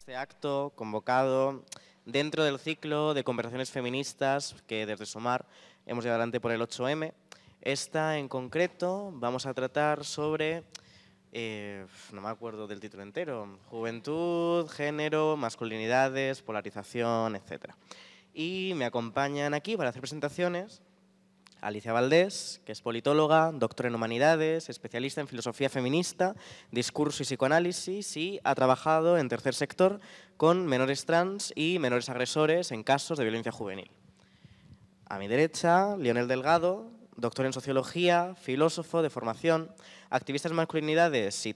Este acto convocado dentro del ciclo de conversaciones feministas que desde Sumar hemos llevado adelante por el 8M. Esta en concreto vamos a tratar sobre, no me acuerdo del título entero, juventud, género, masculinidades, polarización, etc. Y me acompañan aquí para hacer presentaciones Alicia Valdés, que es politóloga, doctora en Humanidades, especialista en filosofía feminista, discurso y psicoanálisis, y ha trabajado en tercer sector con menores trans y menores agresores en casos de violencia juvenil. A mi derecha, Lionel Delgado, doctor en sociología, filósofo de formación, activista en masculinidades y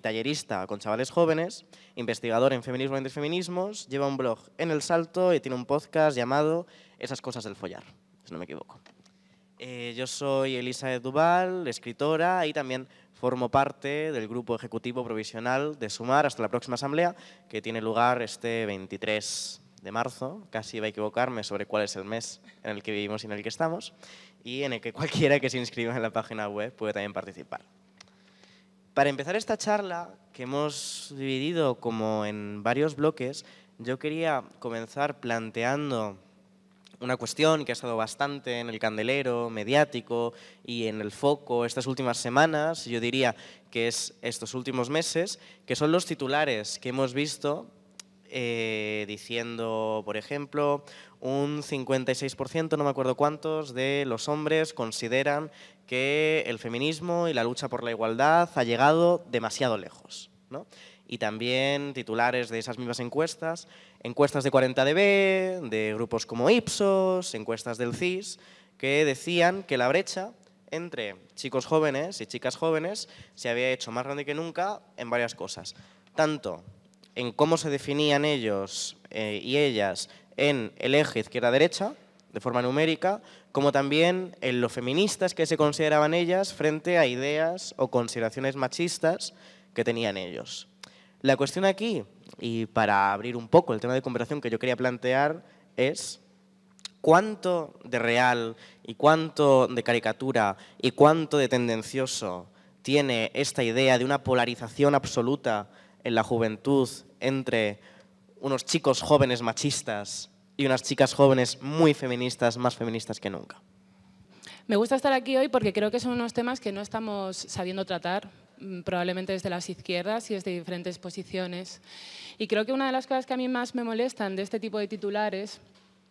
tallerista con chavales jóvenes, investigador en feminismo y antifeminismos, lleva un blog en El Salto y tiene un podcast llamado Esas cosas del follar, si no me equivoco. Yo soy Elizabeth Duval, escritora, y también formo parte del grupo ejecutivo provisional de Sumar hasta la próxima asamblea, que tiene lugar este 23 de marzo. Casi iba a equivocarme sobre cuál es el mes en el que vivimos y en el que estamos, y en el que cualquiera que se inscriba en la página web puede también participar. Para empezar esta charla, que hemos dividido como en varios bloques, yo quería comenzar planteando una cuestión que ha estado bastante en el candelero mediático y en el foco estas últimas semanas, yo diría que es estos últimos meses, que son los titulares que hemos visto diciendo, por ejemplo, un 56%, no me acuerdo cuántos, de los hombres consideran que el feminismo y la lucha por la igualdad ha llegado demasiado lejos, ¿no? Y también titulares de esas mismas encuestas, encuestas de 40DB, de grupos como Ipsos, encuestas del CIS, que decían que la brecha entre chicos jóvenes y chicas jóvenes se había hecho más grande que nunca en varias cosas. Tanto en cómo se definían ellos y ellas en el eje izquierda-derecha, de forma numérica, como también en lo feministas que se consideraban ellas frente a ideas o consideraciones machistas que tenían ellos. La cuestión aquí, y para abrir un poco el tema de conversación que yo quería plantear, es cuánto de real y cuánto de caricatura y cuánto de tendencioso tiene esta idea de una polarización absoluta en la juventud entre unos chicos jóvenes machistas y unas chicas jóvenes muy feministas, más feministas que nunca. Me gusta estar aquí hoy porque creo que son unos temas que no estamos sabiendo tratar, probablemente desde las izquierdas y desde diferentes posiciones. Y creo que una de las cosas que a mí más me molestan de este tipo de titulares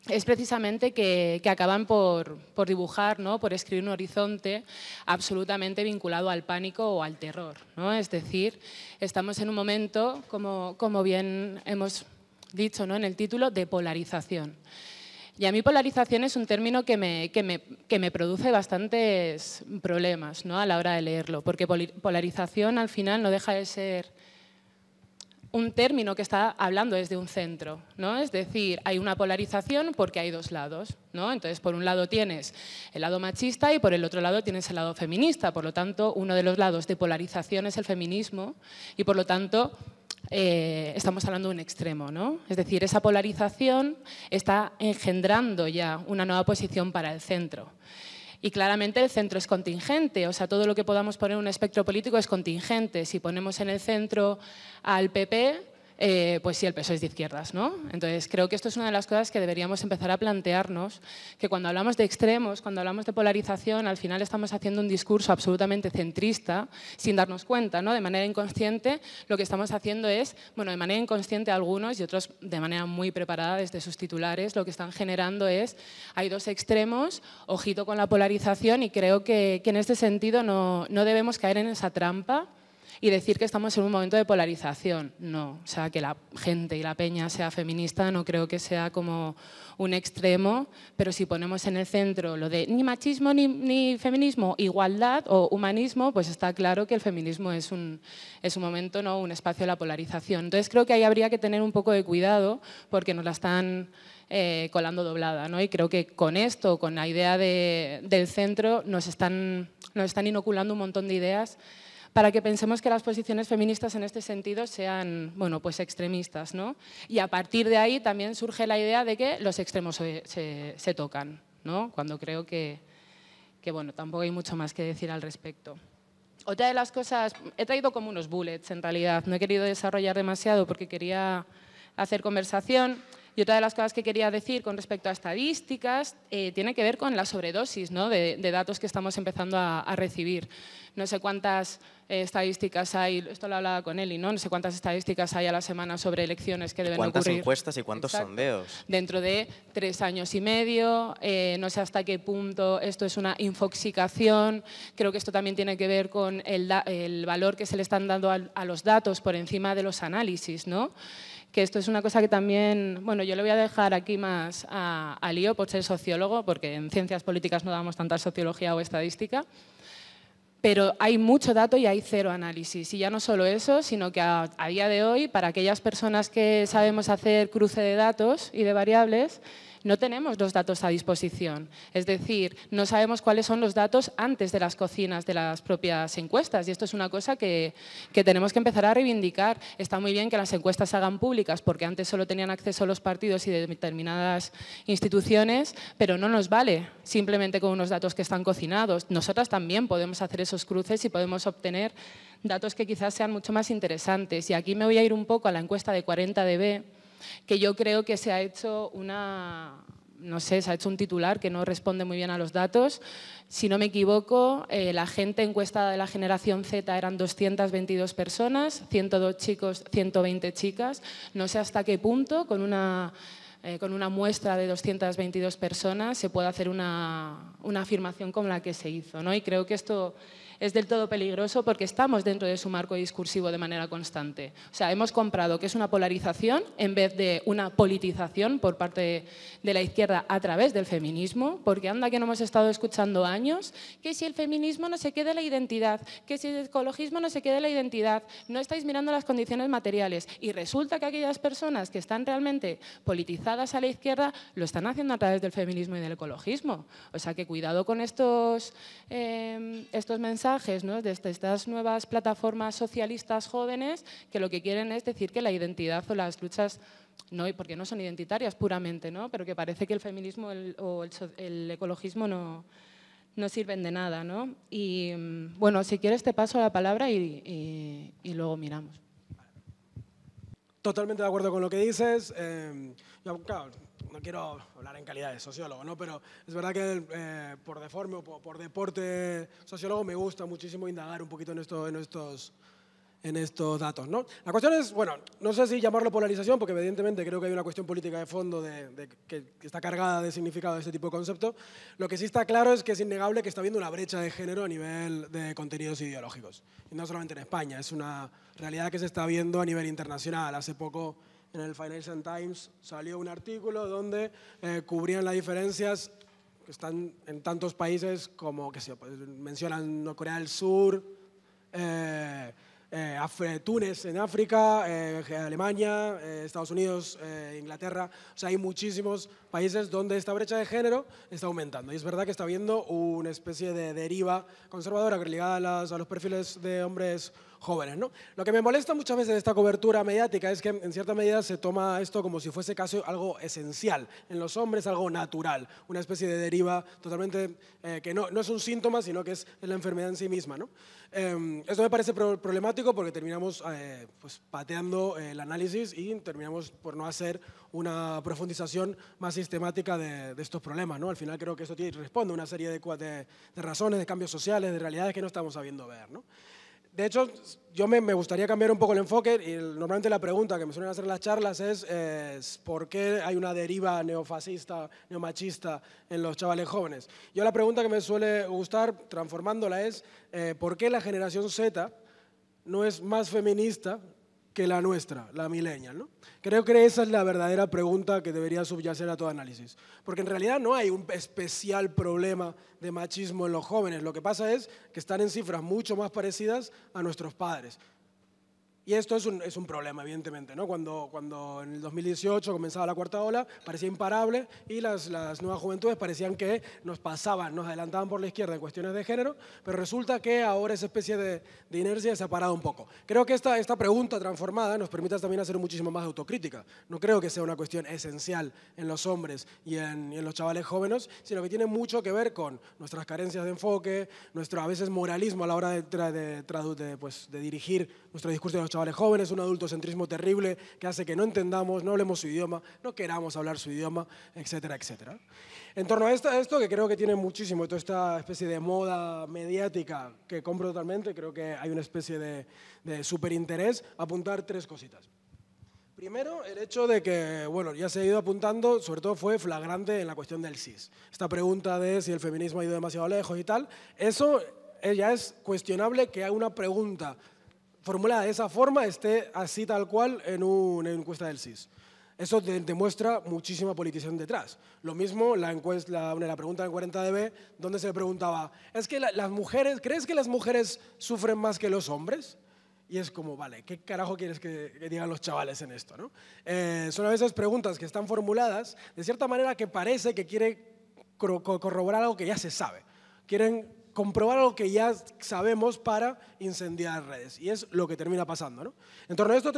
es precisamente que acaban por dibujar, ¿no? Por escribir un horizonte absolutamente vinculado al pánico o al terror, ¿no? Es decir, estamos en un momento, como bien hemos dicho, ¿no? En el título, de polarización. Y a mí polarización es un término que me produce bastantes problemas, ¿no? A la hora de leerlo, porque polarización al final no deja de ser un término que está hablando desde un centro, ¿no? Es decir, hay una polarización porque hay dos lados, ¿no? Entonces, por un lado tienes el lado machista y por el otro lado tienes el lado feminista. Por lo tanto, uno de los lados de polarización es el feminismo y, por lo tanto, estamos hablando de un extremo, ¿no? Es decir, esa polarización está engendrando ya una nueva posición para el centro. Y claramente el centro es contingente, o sea, todo lo que podamos poner en un espectro político es contingente. Si ponemos en el centro al PP, pues sí, el PSOE es de izquierdas, ¿no? Entonces, creo que esto es una de las cosas que deberíamos empezar a plantearnos, que cuando hablamos de extremos, cuando hablamos de polarización, al final estamos haciendo un discurso absolutamente centrista, sin darnos cuenta, ¿no? De manera inconsciente, lo que estamos haciendo es, bueno, de manera inconsciente algunos y otros de manera muy preparada desde sus titulares, lo que están generando es, hay dos extremos, ojito con la polarización, y creo que en este sentido no debemos caer en esa trampa y decir que estamos en un momento de polarización. No, o sea, que la gente y la peña sea feminista no creo que sea como un extremo, pero si ponemos en el centro lo de ni machismo ni feminismo, igualdad o humanismo, pues está claro que el feminismo es un momento, ¿no? Un espacio de la polarización. Entonces creo que ahí habría que tener un poco de cuidado porque nos la están colando doblada, ¿no? Y creo que con esto, con la idea del centro, nos están inoculando un montón de ideas para que pensemos que las posiciones feministas en este sentido sean, bueno, pues extremistas, ¿no? Y a partir de ahí también surge la idea de que los extremos se tocan, ¿no? Cuando creo que, bueno, tampoco hay mucho más que decir al respecto. Otra de las cosas, he traído como unos bullets en realidad, no he querido desarrollar demasiado porque quería hacer conversación. Y otra de las cosas que quería decir con respecto a estadísticas tiene que ver con la sobredosis, ¿no?, de datos que estamos empezando a recibir. No sé cuántas estadísticas hay, esto lo hablaba con Eli, ¿no? No sé cuántas estadísticas hay a la semana sobre elecciones que deben ocurrir. ¿Cuántas encuestas y cuántos sondeos? Dentro de 3 años y medio, no sé hasta qué punto esto es una infoxicación. Creo que esto también tiene que ver con el valor que se le están dando a los datos por encima de los análisis, ¿no? Que esto es una cosa que también, bueno, yo le voy a dejar aquí más a Lío por ser sociólogo, porque en ciencias políticas no damos tanta sociología o estadística, pero hay mucho dato y hay cero análisis. Y ya no solo eso, sino que a día de hoy, para aquellas personas que sabemos hacer cruce de datos y de variables, no tenemos los datos a disposición. Es decir, no sabemos cuáles son los datos antes de las cocinas de las propias encuestas. Y esto es una cosa que tenemos que empezar a reivindicar. Está muy bien que las encuestas se hagan públicas, porque antes solo tenían acceso los partidos y determinadas instituciones, pero no nos vale simplemente con unos datos que están cocinados. Nosotras también podemos hacer esos cruces y podemos obtener datos que quizás sean mucho más interesantes. Y aquí me voy a ir un poco a la encuesta de 40dB, que yo creo que se ha hecho se ha hecho un titular que no responde muy bien a los datos. Si no me equivoco, la gente encuestada de la generación Z eran 222 personas, 102 chicos, 120 chicas. No sé hasta qué punto, con una muestra de 222 personas, se puede hacer una afirmación como la que se hizo, ¿no? Y creo que esto es del todo peligroso porque estamos dentro de su marco discursivo de manera constante. O sea, hemos comprado que es una polarización en vez de una politización por parte de la izquierda a través del feminismo, porque anda que no hemos estado escuchando años que si el feminismo no se quede la identidad, que si el ecologismo no se quede la identidad, no estáis mirando las condiciones materiales. Y resulta que aquellas personas que están realmente politizadas a la izquierda lo están haciendo a través del feminismo y del ecologismo. O sea, que cuidado con estos mensajes, ¿no?, de estas nuevas plataformas socialistas jóvenes que lo que quieren es decir que la identidad o las luchas, no, porque no son identitarias puramente, ¿no?, pero que parece que el feminismo o el ecologismo no sirven de nada, ¿no? Y bueno, si quieres te paso la palabra y luego miramos. Totalmente de acuerdo con lo que dices. Yo, claro, no quiero hablar en calidad de sociólogo, ¿no? Pero es verdad que por deforme o por deporte sociólogo me gusta muchísimo indagar un poquito en estos datos, ¿no? La cuestión es, bueno, no sé si llamarlo polarización, porque evidentemente creo que hay una cuestión política de fondo que está cargada de significado de este tipo de concepto. Lo que sí está claro es que es innegable que está habiendo una brecha de género a nivel de contenidos ideológicos. Y no solamente en España, es una realidad que se está viendo a nivel internacional. Hace poco en el Financial Times salió un artículo donde cubrían las diferencias que están en tantos países como, qué sé yo, pues, mencionan Corea del Sur, Túnez en África, Alemania, Estados Unidos, Inglaterra. O sea, hay muchísimos países donde esta brecha de género está aumentando. Y es verdad que está habiendo una especie de deriva conservadora ligada a los perfiles de hombres jóvenes, ¿no? Lo que me molesta muchas veces de esta cobertura mediática es que en cierta medida se toma esto como si fuese casi algo esencial, en los hombres algo natural, una especie de deriva totalmente que no es un síntoma, sino que es la enfermedad en sí misma, ¿no? Esto me parece problemático porque terminamos pues, pateando el análisis y terminamos por no hacer una profundización más sistemática de estos problemas, ¿no? Al final creo que eso responde a una serie de razones, de cambios sociales, de realidades que no estamos sabiendo ver, ¿no? De hecho, yo me gustaría cambiar un poco el enfoque y normalmente la pregunta que me suelen hacer en las charlas es ¿por qué hay una deriva neofascista, neomachista en los chavales jóvenes? Yo la pregunta que me suele gustar, transformándola, es ¿por qué la generación Z no es más feminista que la nuestra, la millennial, ¿no? Creo que esa es la verdadera pregunta que debería subyacer a todo análisis. Porque en realidad no hay un especial problema de machismo en los jóvenes. Lo que pasa es que están en cifras mucho más parecidas a nuestros padres. Y esto es un problema, evidentemente, ¿no? Cuando en el 2018 comenzaba la cuarta ola, parecía imparable y las nuevas juventudes parecían que nos pasaban, nos adelantaban por la izquierda en cuestiones de género, pero resulta que ahora esa especie de inercia se ha parado un poco. Creo que esta pregunta transformada nos permite también hacer muchísimo más de autocrítica. No creo que sea una cuestión esencial en los hombres y en los chavales jóvenes, sino que tiene mucho que ver con nuestras carencias de enfoque, nuestro a veces moralismo a la hora de dirigir nuestro discurso de los chavales jóvenes, un adultocentrismo terrible que hace que no entendamos, no hablemos su idioma, no queramos hablar su idioma, etcétera, etcétera. En torno a esto, que creo que tiene muchísimo, toda esta especie de moda mediática que compro totalmente, creo que hay una especie de superinterés, apuntar 3 cositas. Primero, el hecho de que, bueno, ya se ha ido apuntando, sobre todo fue flagrante en la cuestión del cis. Esta pregunta de si el feminismo ha ido demasiado lejos y tal, eso ya es cuestionable que haga una pregunta formulada de esa forma esté así tal cual en una encuesta del CIS. Eso demuestra muchísima politización detrás. Lo mismo la pregunta del 40DB, donde se le preguntaba, ¿es que las mujeres, ¿crees que las mujeres sufren más que los hombres? Y es como, vale, ¿qué carajo quieres que digan los chavales en esto, ¿no? Son a veces preguntas que están formuladas de cierta manera que parece que quiere corroborar algo que ya se sabe. Quieren comprobar algo que ya sabemos para incendiar redes. Y es lo que termina pasando, ¿no? En torno a esto,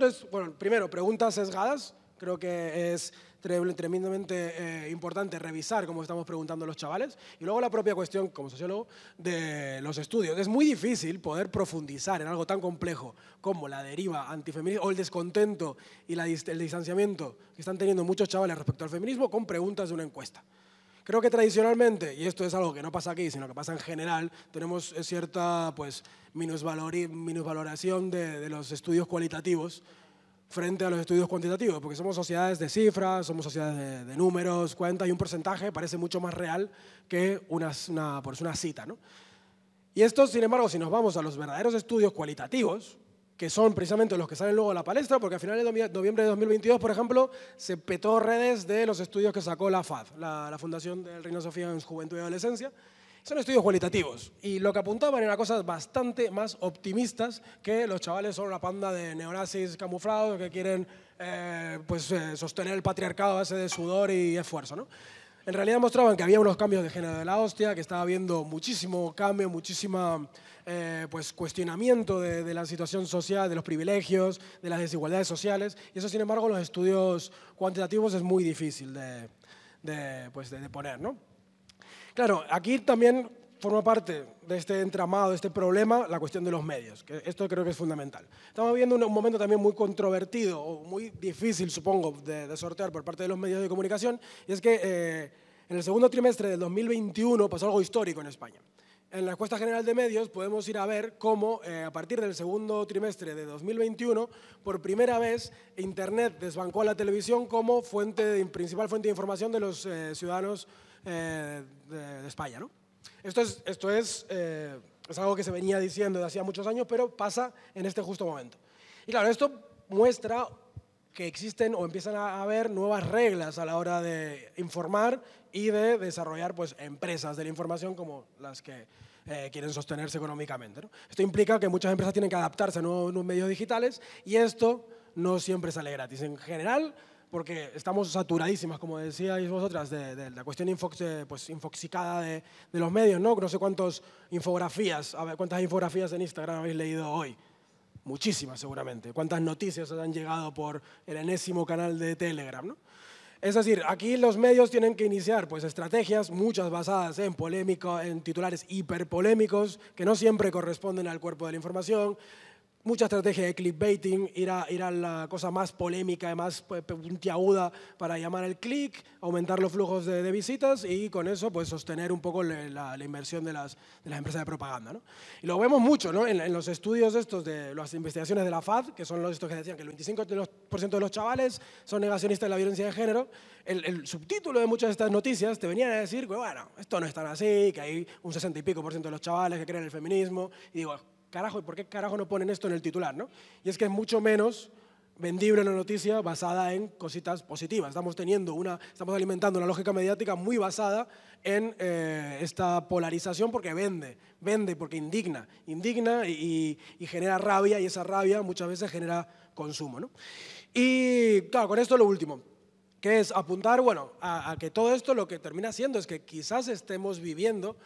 primero, preguntas sesgadas. Creo que es tremendamente importante revisar cómo estamos preguntando a los chavales. Y luego la propia cuestión, como sociólogo, de los estudios. Es muy difícil poder profundizar en algo tan complejo como la deriva antifeminista o el descontento y el distanciamiento que están teniendo muchos chavales respecto al feminismo con preguntas de una encuesta. Creo que tradicionalmente, y esto es algo que no pasa aquí, sino que pasa en general, tenemos cierta minusvaloración de los estudios cualitativos frente a los estudios cuantitativos, porque somos sociedades de cifras, somos sociedades de números, cuentas, y un porcentaje parece mucho más real que una cita, ¿no? Y esto, sin embargo, si nos vamos a los verdaderos estudios cualitativos, que son precisamente los que salen luego a la palestra, porque a finales de noviembre de 2022, por ejemplo, se petó redes de los estudios que sacó la FAD, la Fundación del Reina Sofía en Juventud y Adolescencia. Son estudios cualitativos y lo que apuntaban eran cosas bastante más optimistas, que los chavales son una panda de neonazis camuflados que quieren sostener el patriarcado a base de sudor y esfuerzo, ¿no? En realidad mostraban que había unos cambios de género de la hostia, que estaba habiendo muchísimo cambio, muchísima cuestionamiento de la situación social, de los privilegios, de las desigualdades sociales, y eso, sin embargo, en los estudios cuantitativos es muy difícil de poner, ¿no? Claro, aquí también forma parte de este entramado, de este problema, la cuestión de los medios, que esto creo que es fundamental. Estamos viviendo un momento también muy controvertido, o muy difícil, supongo, de sortear por parte de los medios de comunicación, y es que en el segundo trimestre del 2021 pasó algo histórico en España. En la encuesta general de medios podemos ir a ver cómo a partir del segundo trimestre de 2021, por primera vez, Internet desbancó a la televisión como principal fuente de información de los ciudadanos de España, ¿no? Esto es algo que se venía diciendo desde hacía muchos años, pero pasa en este justo momento. Y claro, esto muestra que existen o empiezan a haber nuevas reglas a la hora de informar y de desarrollar empresas de la información como las que quieren sostenerse económicamente, ¿no? Esto implica que muchas empresas tienen que adaptarse a nuevos medios digitales y esto no siempre sale gratis. En general, porque estamos saturadísimas, como decíais vosotras, de la cuestión infoxicada de los medios, ¿no? No sé cuántas infografías en Instagram habéis leído hoy. Muchísimas, seguramente. ¿Cuántas noticias os han llegado por el enésimo canal de Telegram, ¿no? Es decir, aquí los medios tienen que iniciar estrategias, muchas basadas en polémica, en titulares hiperpolémicos, que no siempre corresponden al cuerpo de la información. Mucha estrategia de clickbaiting, ir a la cosa más polémica, más puntiaguda para llamar al click, aumentar los flujos de visitas y con eso sostener un poco la inversión de las empresas de propaganda, ¿no? Y lo vemos mucho, ¿no? En los estudios estos de las investigaciones de la FAD, que son estos que decían que el 25% de los chavales son negacionistas de la violencia de género, el subtítulo de muchas de estas noticias te venían a decir que, bueno, esto no es tan así, que hay un 60 y pico % de los chavales que creen en el feminismo, y digo, carajo, ¿y por qué carajo no ponen esto en el titular, no? Y es que es mucho menos vendible una noticia basada en cositas positivas. Estamos alimentando una lógica mediática muy basada en esta polarización porque vende porque indigna y genera rabia, y esa rabia muchas veces genera consumo, ¿no? Y claro, con esto lo último, que es apuntar, bueno, a que todo esto lo que termina siendo es que quizás estemos viviendo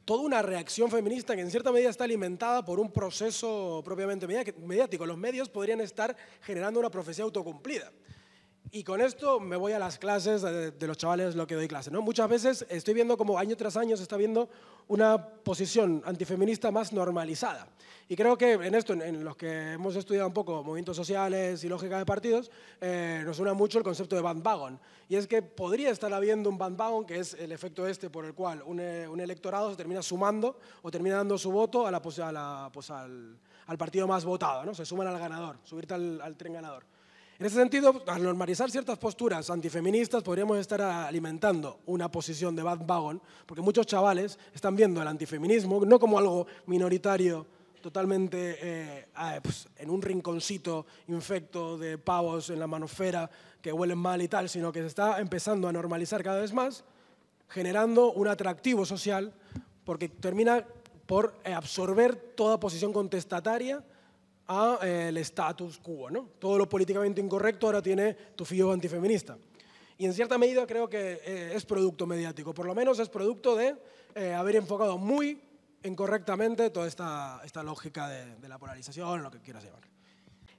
toda una reacción feminista que en cierta medida está alimentada por un proceso propiamente mediático. Los medios podrían estar generando una profecía autocumplida. Y con esto me voy a las clases de los chavales, lo que doy clase, ¿no? Muchas veces estoy viendo como año tras año se está viendo una posición antifeminista más normalizada. Y creo que en esto, en los que hemos estudiado un poco movimientos sociales y lógica de partidos, nos suena mucho el concepto de bandwagon. Y es que podría estar habiendo un bandwagon, que es el efecto por el cual un electorado se termina sumando o termina dando su voto al partido más votado, ¿no? Se suman al ganador, subirte al tren ganador. En ese sentido, al normalizar ciertas posturas antifeministas, podríamos estar alimentando una posición de bandwagon, porque muchos chavales están viendo el antifeminismo no como algo minoritario, totalmente en un rinconcito infecto de pavos en la manosfera que huelen mal y tal, sino que se está empezando a normalizar cada vez más, generando un atractivo social, porque termina por absorber toda posición contestataria al status quo, ¿no? Todo lo políticamente incorrecto ahora tiene tu fío antifeminista. Y en cierta medida creo que es producto mediático, por lo menos es producto de haber enfocado muy incorrectamente toda esta lógica de la polarización, lo que quieras llamar.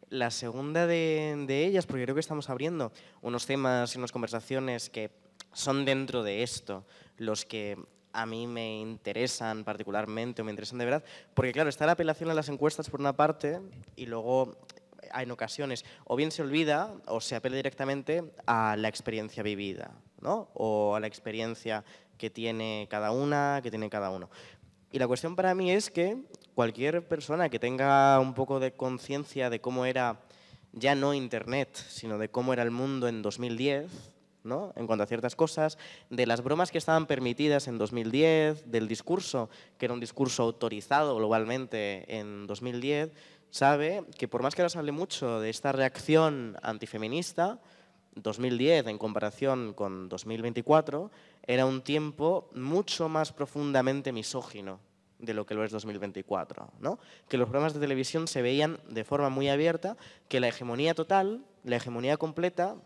La segunda de ellas, porque creo que estamos abriendo unos temas y unas conversaciones que son dentro de esto los que a mí me interesan particularmente o me interesan de verdad, porque claro, está la apelación a las encuestas por una parte y luego en ocasiones o bien se olvida o se apela directamente a la experiencia vivida, ¿no? O a la experiencia que tiene cada una, que tiene cada uno. Y la cuestión para mí es que cualquier persona que tenga un poco de conciencia de cómo era ya no Internet, sino de cómo era el mundo en 2010, ¿no? En cuanto a ciertas cosas, de las bromas que estaban permitidas en 2010, del discurso, que era un discurso autorizado globalmente en 2010, sabe que por más que ahora se hable mucho de esta reacción antifeminista, 2010 en comparación con 2024 era un tiempo mucho más profundamente misógino de lo que lo es 2024, ¿no? Que los programas de televisión se veían de forma muy abierta, que la hegemonía total, la hegemonía completa,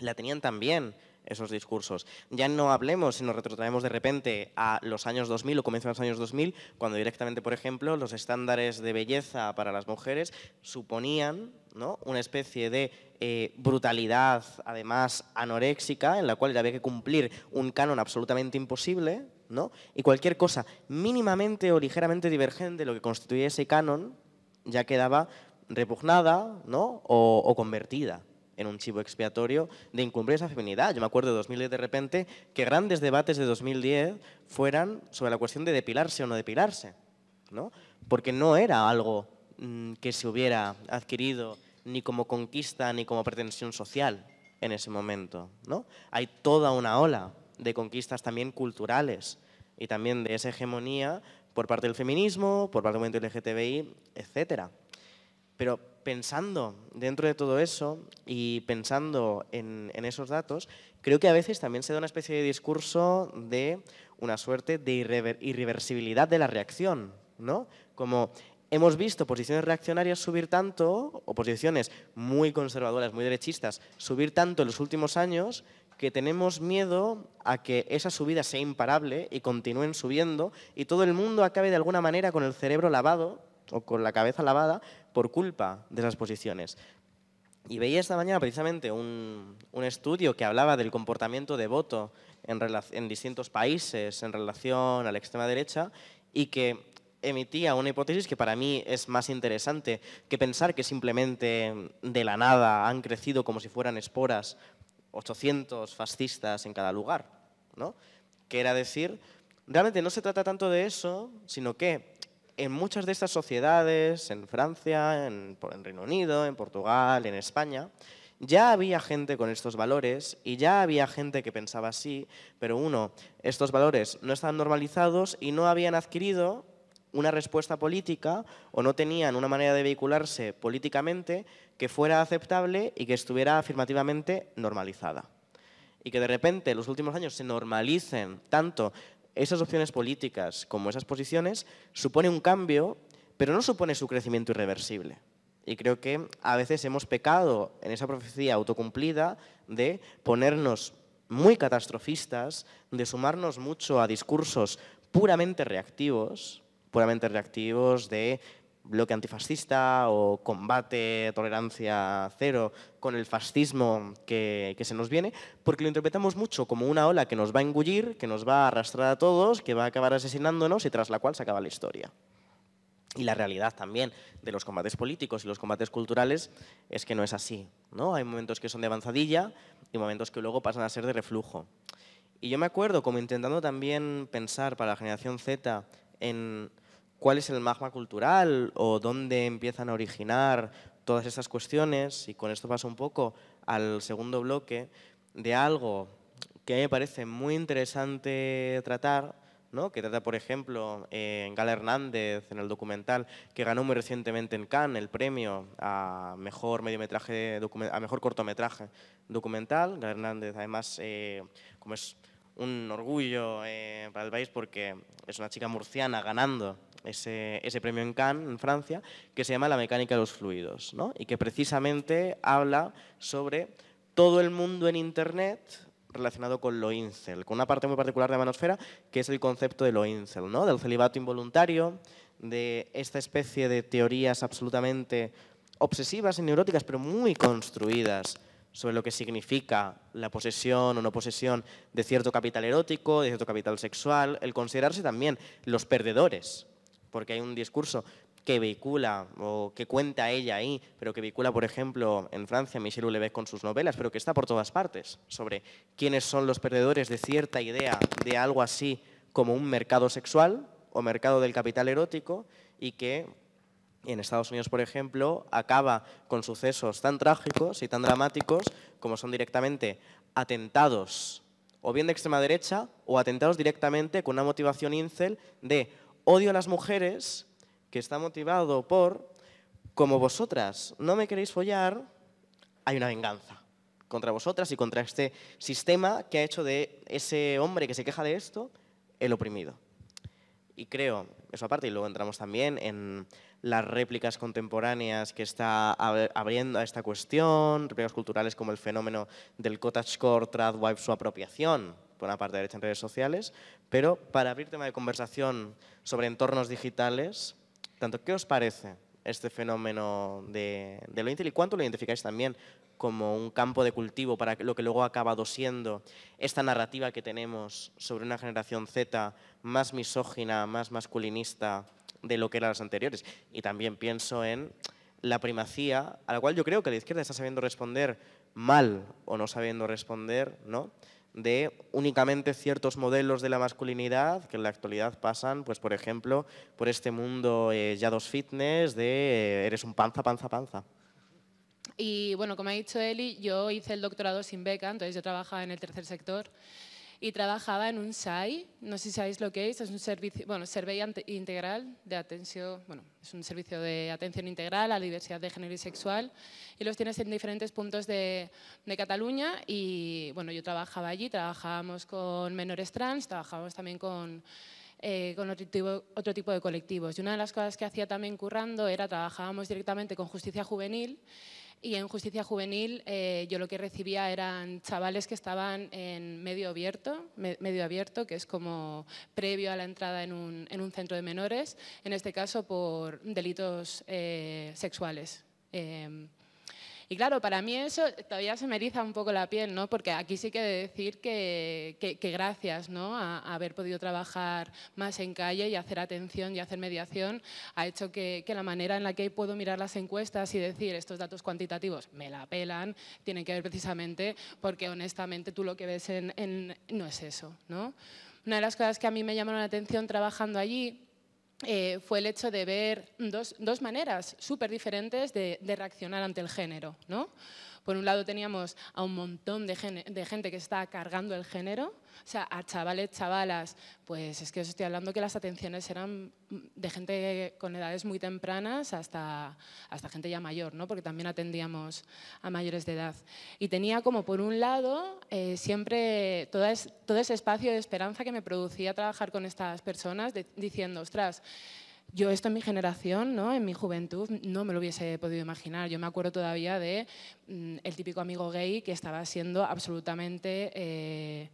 la tenían también esos discursos. Ya no hablemos si nos retrotraemos de repente a los años 2000 o comienzos de los años 2000, cuando directamente, por ejemplo, los estándares de belleza para las mujeres suponían, ¿no?, una especie de brutalidad, además anoréxica, en la cual había que cumplir un canon absolutamente imposible, ¿no? Y cualquier cosa mínimamente o ligeramente divergente de lo que constituía ese canon ya quedaba repugnada, ¿no?, o convertida en un chivo expiatorio de incumplir esa feminidad. Yo me acuerdo de 2010 de repente que grandes debates de 2010 fueran sobre la cuestión de depilarse o no depilarse, ¿no? Porque no era algo que se hubiera adquirido ni como conquista ni como pretensión social en ese momento, ¿no? Hay toda una ola de conquistas también culturales y también de esa hegemonía por parte del feminismo, por parte del movimiento LGTBI, etcétera. Pero pensando dentro de todo eso y pensando en esos datos, creo que a veces también se da una especie de discurso de una suerte de irreversibilidad de la reacción, ¿no? Como hemos visto posiciones reaccionarias subir tanto, o posiciones muy conservadoras, muy derechistas, subir tanto en los últimos años, que tenemos miedo a que esa subida sea imparable y continúen subiendo y todo el mundo acabe de alguna manera con el cerebro lavado o con la cabeza lavada por culpa de esas posiciones. Y veía esta mañana precisamente un estudio que hablaba del comportamiento de voto en distintos países en relación a la extrema derecha y que emitía una hipótesis que para mí es más interesante que pensar que simplemente de la nada han crecido como si fueran esporas 800 fascistas en cada lugar, ¿no? Que era decir, realmente no se trata tanto de eso, sino que en muchas de estas sociedades, en Francia, en Reino Unido, en Portugal, en España, ya había gente con estos valores y ya había gente que pensaba así, pero estos valores no estaban normalizados y no habían adquirido una respuesta política o no tenían una manera de vehicularse políticamente que fuera aceptable y que estuviera afirmativamente normalizada. Y que de repente en los últimos años se normalicen tanto esas opciones políticas como esas posiciones, supone un cambio, pero no supone su crecimiento irreversible. Y creo que a veces hemos pecado en esa profecía autocumplida de ponernos muy catastrofistas, de sumarnos mucho a discursos puramente reactivos de bloque antifascista o combate, tolerancia cero con el fascismo que se nos viene, porque lo interpretamos mucho como una ola que nos va a engullir, que nos va a arrastrar a todos, que va a acabar asesinándonos y tras la cual se acaba la historia. Y la realidad también de los combates políticos y los combates culturales es que no es así, ¿no? Hay momentos que son de avanzadilla y momentos que luego pasan a ser de reflujo. Y yo me acuerdo como intentando también pensar para la generación Z en cuál es el magma cultural o dónde empiezan a originar todas estas cuestiones, y con esto paso un poco al segundo bloque, de algo que a mí me parece muy interesante tratar, ¿no? Que trata, por ejemplo, Gala Hernández en el documental, que ganó muy recientemente en Cannes el premio a mejor cortometraje documental. Gala Hernández, además, como es un orgullo para el país porque es una chica murciana ganando ese premio en Cannes, en Francia, que se llama La mecánica de los fluidos, ¿no? Y que precisamente habla sobre todo el mundo en Internet relacionado con lo incel, con una parte muy particular de Manosfera, que es el concepto de lo incel, ¿no? Del celibato involuntario, de esta especie de teorías absolutamente obsesivas y neuróticas, pero muy construidas sobre lo que significa la posesión o no posesión de cierto capital erótico, de cierto capital sexual, el considerarse también los perdedores, porque hay un discurso que vehicula o que cuenta ella ahí, pero que vehicula, por ejemplo, en Francia, Michel Houellebecq con sus novelas, pero que está por todas partes, sobre quiénes son los perdedores de cierta idea de algo así como un mercado sexual o mercado del capital erótico, y que en Estados Unidos, por ejemplo, acaba con sucesos tan trágicos y tan dramáticos como son directamente atentados o bien de extrema derecha o atentados directamente con una motivación incel de odio a las mujeres, que está motivado por, como vosotras no me queréis follar, hay una venganza contra vosotras y contra este sistema que ha hecho de ese hombre que se queja de esto el oprimido. Y creo, eso aparte, y luego entramos también en las réplicas contemporáneas que está abriendo a esta cuestión, réplicas culturales como el fenómeno del cottagecore, tradwife, su apropiación por una parte derecha en redes sociales, pero para abrir tema de conversación sobre entornos digitales, tanto, ¿qué os parece este fenómeno de lo incel y cuánto lo identificáis también como un campo de cultivo para lo que luego ha acabado siendo esta narrativa que tenemos sobre una generación Z más misógina, más masculinista de lo que eran las anteriores? Y también pienso en la primacía, a la cual yo creo que la izquierda está sabiendo responder mal o no sabiendo responder, ¿no?, de únicamente ciertos modelos de la masculinidad que en la actualidad pasan, pues por ejemplo, por este mundo Yados Fitness de eres un panza, panza, panza. Y bueno, como ha dicho Eli, yo hice el doctorado sin beca, entonces yo trabajaba en el tercer sector y trabajaba en un SAI, no sé si sabéis lo que es un servicio, bueno, Servei Integral de Atención, bueno, es un servicio de atención integral a la diversidad de género y sexual, y los tienes en diferentes puntos de Cataluña. Y bueno, yo trabajaba allí, trabajábamos con menores trans, trabajábamos también con otro tipo de colectivos. Y una de las cosas que hacía también currando era trabajábamos directamente con Justicia Juvenil. Y en Justicia Juvenil yo lo que recibía eran chavales que estaban en medio abierto, que es como previo a la entrada en un centro de menores, en este caso por delitos sexuales. Y claro, para mí eso todavía se me eriza un poco la piel, ¿no? Porque aquí sí que he de decir que gracias, ¿no?, a haber podido trabajar más en calle y hacer atención y hacer mediación, ha hecho que la manera en la que puedo mirar las encuestas y decir estos datos cuantitativos me la pelan, tienen que ver precisamente porque honestamente tú lo que ves no es eso, ¿no? Una de las cosas que a mí me llamaron la atención trabajando allí fue el hecho de ver dos maneras súper diferentes de reaccionar ante el género, ¿no? Por un lado teníamos a un montón de gente que estaba cargando el género, o sea, a chavales, chavalas, pues es que os estoy hablando que las atenciones eran de gente con edades muy tempranas hasta gente ya mayor, ¿no? Porque también atendíamos a mayores de edad. Y tenía como por un lado siempre todo ese espacio de esperanza que me producía trabajar con estas personas, diciendo, ostras, yo esto en mi generación, ¿no? En mi juventud, no me lo hubiese podido imaginar. Yo me acuerdo todavía de el típico amigo gay que estaba siendo absolutamente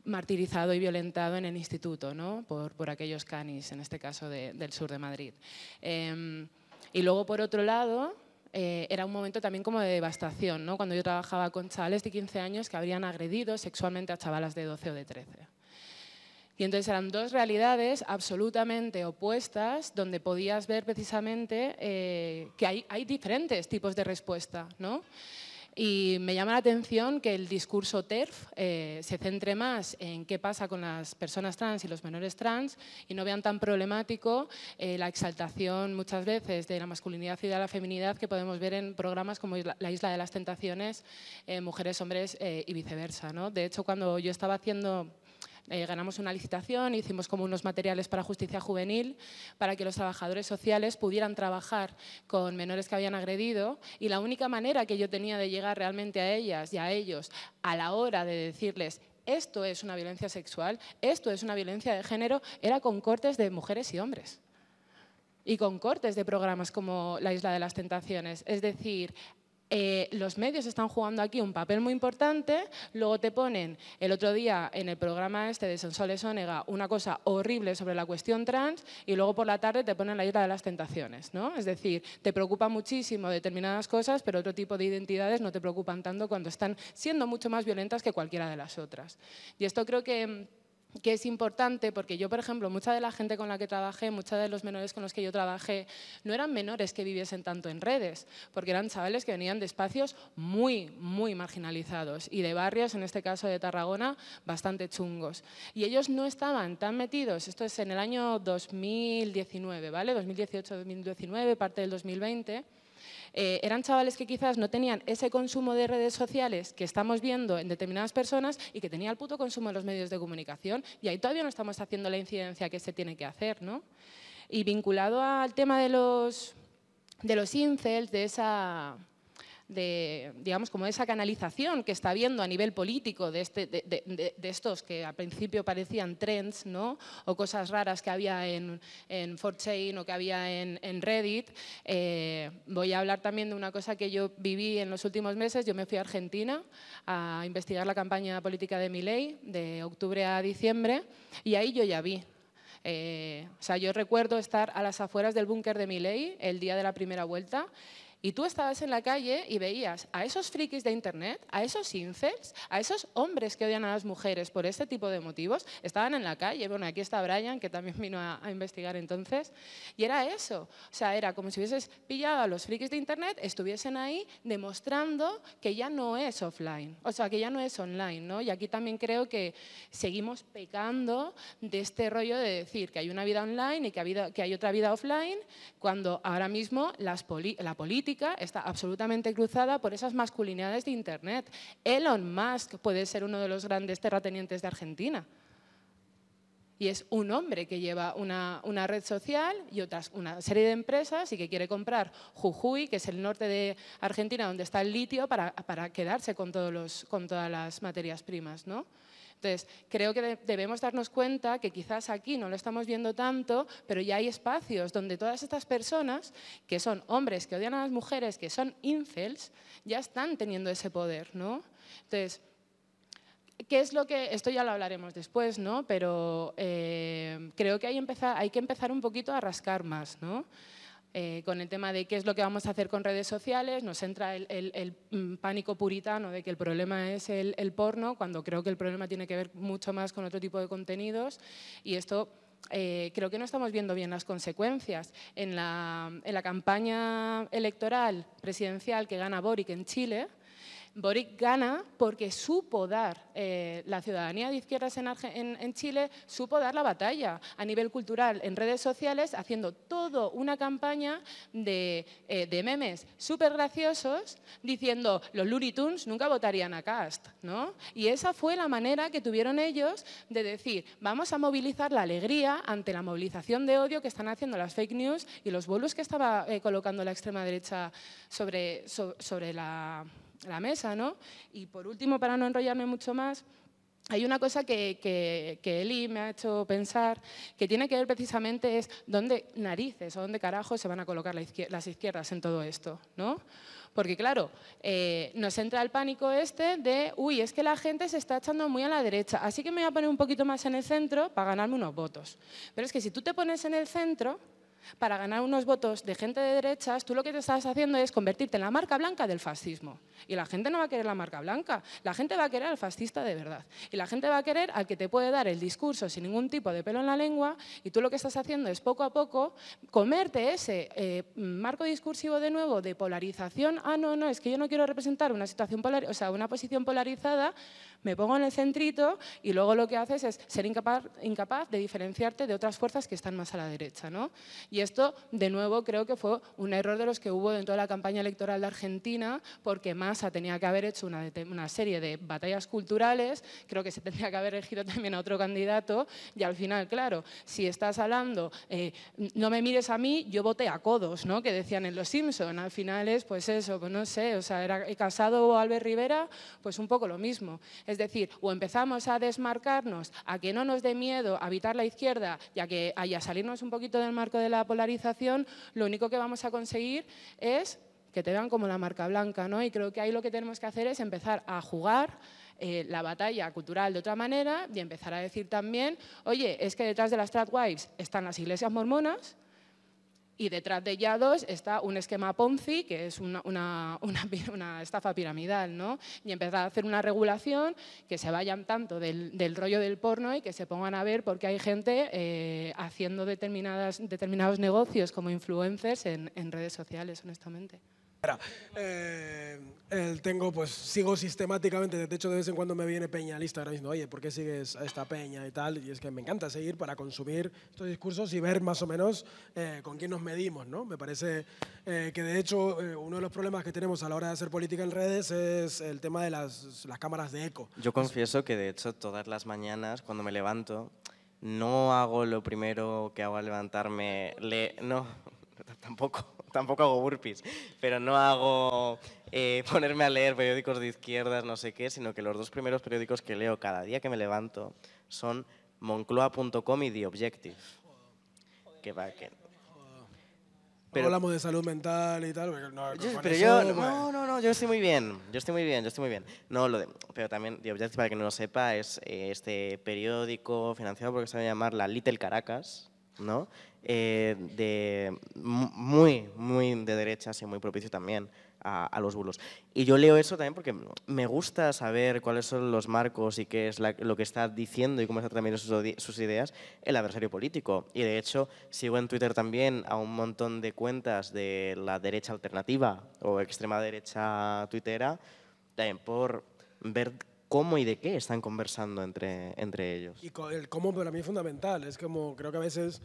martirizado y violentado en el instituto, ¿no? por aquellos canis, en este caso del sur de Madrid. Y luego, por otro lado, era un momento también como de devastación, ¿no? Cuando yo trabajaba con chavales de 15 años que habrían agredido sexualmente a chavalas de 12 o de 13. Y entonces eran dos realidades absolutamente opuestas donde podías ver precisamente que hay diferentes tipos de respuesta, ¿no? Y me llama la atención que el discurso TERF se centre más en qué pasa con las personas trans y los menores trans y no vean tan problemático la exaltación muchas veces de la masculinidad y de la feminidad que podemos ver en programas como La Isla de las Tentaciones, Mujeres, Hombres y viceversa, ¿no? De hecho, cuando yo estaba haciendo... ganamos una licitación, hicimos como unos materiales para justicia juvenil para que los trabajadores sociales pudieran trabajar con menores que habían agredido y la única manera que yo tenía de llegar realmente a ellas y a ellos a la hora de decirles esto es una violencia sexual, esto es una violencia de género, era con cortes de mujeres y hombres. Y con cortes de programas como La Isla de las Tentaciones. Es decir, los medios están jugando aquí un papel muy importante, luego te ponen el otro día en el programa este de Sonsoles Onega una cosa horrible sobre la cuestión trans y luego por la tarde te ponen La Isla de las Tentaciones, ¿no? Es decir, te preocupa muchísimo determinadas cosas, pero otro tipo de identidades no te preocupan tanto cuando están siendo mucho más violentas que cualquiera de las otras. Y esto creo que es importante porque yo, por ejemplo, mucha de la gente con la que trabajé, muchos de los menores con los que yo trabajé, no eran menores que viviesen tanto en redes, porque eran chavales que venían de espacios muy, muy marginalizados y de barrios, en este caso de Tarragona, bastante chungos. Y ellos no estaban tan metidos, esto es en el año 2019, ¿vale? 2018-2019, parte del 2020, eran chavales que quizás no tenían ese consumo de redes sociales que estamos viendo en determinadas personas y que tenían el puto consumo de los medios de comunicación y ahí todavía no estamos haciendo la incidencia que se tiene que hacer, ¿no? Y vinculado al tema de los incels, digamos, como esa canalización que está habiendo a nivel político de estos que al principio parecían trends, ¿no? O cosas raras que había en 4chan o que había en Reddit. Voy a hablar también de una cosa que yo viví en los últimos meses. Yo me fui a Argentina a investigar la campaña política de Milei de octubre a diciembre y ahí yo ya vi. O sea, yo recuerdo estar a las afueras del búnker de Milei el día de la primera vuelta. Y tú estabas en la calle y veías a esos frikis de internet, a esos incels, a esos hombres que odian a las mujeres por este tipo de motivos, estaban en la calle. Bueno, aquí está Brian, que también vino a investigar entonces. Y era eso. O sea, era como si hubieses pillado a los frikis de internet, estuviesen ahí demostrando que ya no es offline, o sea, que ya no es online, ¿no? Y aquí también creo que seguimos pecando de este rollo de decir que hay una vida online y que hay otra vida offline, cuando ahora mismo la política está absolutamente cruzada por esas masculinidades de internet. Elon Musk puede ser uno de los grandes terratenientes de Argentina. Y es un hombre que lleva una red social y una serie de empresas y que quiere comprar Jujuy, que es el norte de Argentina, donde está el litio, para quedarse con todas las materias primas, ¿no? Entonces, creo que debemos darnos cuenta que quizás aquí no lo estamos viendo tanto, pero ya hay espacios donde todas estas personas, que son hombres que odian a las mujeres, que son incels, ya están teniendo ese poder, ¿no? Entonces, ¿qué es lo que...? Esto ya lo hablaremos después, ¿no? Pero creo que hay que empezar un poquito a rascar más, ¿no? Con el tema de qué es lo que vamos a hacer con redes sociales, nos entra el pánico puritano de que el problema es el porno, cuando creo que el problema tiene que ver mucho más con otro tipo de contenidos y esto creo que no estamos viendo bien las consecuencias. En la campaña electoral presidencial que gana Boric en Chile, Boric gana porque supo dar, la ciudadanía de izquierdas en Chile supo dar la batalla a nivel cultural en redes sociales, haciendo toda una campaña de memes súper graciosos diciendo los Looney Tunes nunca votarían a Kast, ¿no? Y esa fue la manera que tuvieron ellos de decir vamos a movilizar la alegría ante la movilización de odio que están haciendo las fake news y los bulos que estaba colocando la extrema derecha sobre la mesa, ¿no? Y por último, para no enrollarme mucho más, hay una cosa que Eli me ha hecho pensar que tiene que ver precisamente es dónde narices o dónde carajos se van a colocar las izquierdas en todo esto, ¿no? Porque claro, nos entra el pánico este de, uy, es que la gente se está echando muy a la derecha, así que me voy a poner un poquito más en el centro para ganarme unos votos. Pero es que si tú te pones en el centro, para ganar unos votos de gente de derechas, tú lo que te estás haciendo es convertirte en la marca blanca del fascismo. Y la gente no va a querer la marca blanca, la gente va a querer al fascista de verdad. Y la gente va a querer al que te puede dar el discurso sin ningún tipo de pelo en la lengua, y tú lo que estás haciendo es poco a poco comerte ese marco discursivo de nuevo de polarización. Ah, no, no, es que yo no quiero representar una situación una posición polarizada, me pongo en el centrito y luego lo que haces es ser incapaz de diferenciarte de otras fuerzas que están más a la derecha, ¿no? Y esto, de nuevo, creo que fue un error de los que hubo dentro de la campaña electoral de Argentina, porque Massa tenía que haber hecho una serie de batallas culturales, creo que se tendría que haber elegido también a otro candidato, y al final, claro, si estás hablando, no me mires a mí, yo voté a codos, ¿no? Que decían en Los Simpson, al final es, pues eso, pues no sé, o sea, era Casado o Albert Rivera, pues un poco lo mismo. Es decir, o empezamos a desmarcarnos, a que no nos dé miedo habitar la izquierda y a salirnos un poquito del marco de la polarización, lo único que vamos a conseguir es que te vean como la marca blanca, ¿no? Y creo que ahí lo que tenemos que hacer es empezar a jugar la batalla cultural de otra manera y empezar a decir también, oye, es que detrás de las tradwives están las iglesias mormonas, y detrás de Yados está un esquema Ponzi, que es una estafa piramidal, ¿no? Y empezar a hacer una regulación que se vayan tanto del rollo del porno y que se pongan a ver porque hay gente haciendo determinados negocios como influencers en redes sociales, honestamente. Sigo sistemáticamente, de hecho de vez en cuando me viene peña al Instagram diciendo, oye, ¿por qué sigues a esta peña y tal? Y es que me encanta seguir para consumir estos discursos y ver más o menos con quién nos medimos, ¿no? Me parece que de hecho uno de los problemas que tenemos a la hora de hacer política en redes es el tema de las cámaras de eco. Yo confieso que de hecho todas las mañanas cuando me levanto no hago lo primero que hago al levantarme, no, tampoco hago burpees, pero no hago ponerme a leer periódicos de izquierdas, no sé qué, sino que los dos primeros periódicos que leo cada día que me levanto son Moncloa.com y The Objective. Pero hablamos de salud mental y tal. Yo estoy muy bien, No, pero también The Objective, para que no lo sepa, es este periódico financiado por lo que se va a llamar la Little Caracas, ¿no? Muy de derechas y muy propicio también a los bulos. Y yo leo eso también porque me gusta saber cuáles son los marcos y qué es lo que está diciendo y cómo está también sus ideas el adversario político. Y de hecho sigo en Twitter también a un montón de cuentas de la derecha alternativa o extrema derecha tuitera, también por ver cómo y de qué están conversando entre ellos. Y el cómo para mí es fundamental. Es como, creo que a veces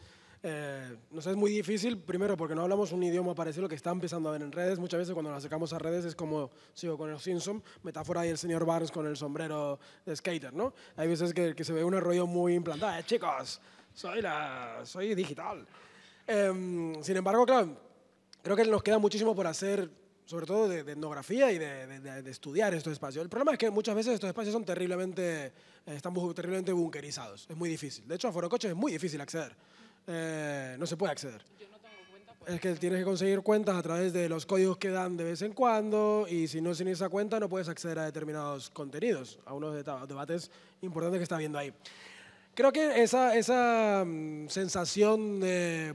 nos es muy difícil, primero porque no hablamos un idioma parecido a lo que está empezando a ver en redes. Muchas veces cuando nos acercamos a redes es como, sigo con los Simpsons, metáfora y el señor Barnes con el sombrero de skater, ¿no? Hay veces que se ve un rollo muy implantado. Chicos, soy digital. Sin embargo, claro, creo que nos queda muchísimo por hacer, sobre todo de etnografía y de estudiar estos espacios. El problema es que muchas veces estos espacios son terriblemente bunkerizados. Es muy difícil. De hecho, a Forocoches es muy difícil acceder. No se puede acceder. Yo no tengo cuenta. Es que tienes que conseguir cuentas a través de los códigos que dan de vez en cuando y si no tienes esa cuenta no puedes acceder a determinados contenidos, a unos debates importantes que está habiendo ahí. Creo que esa sensación de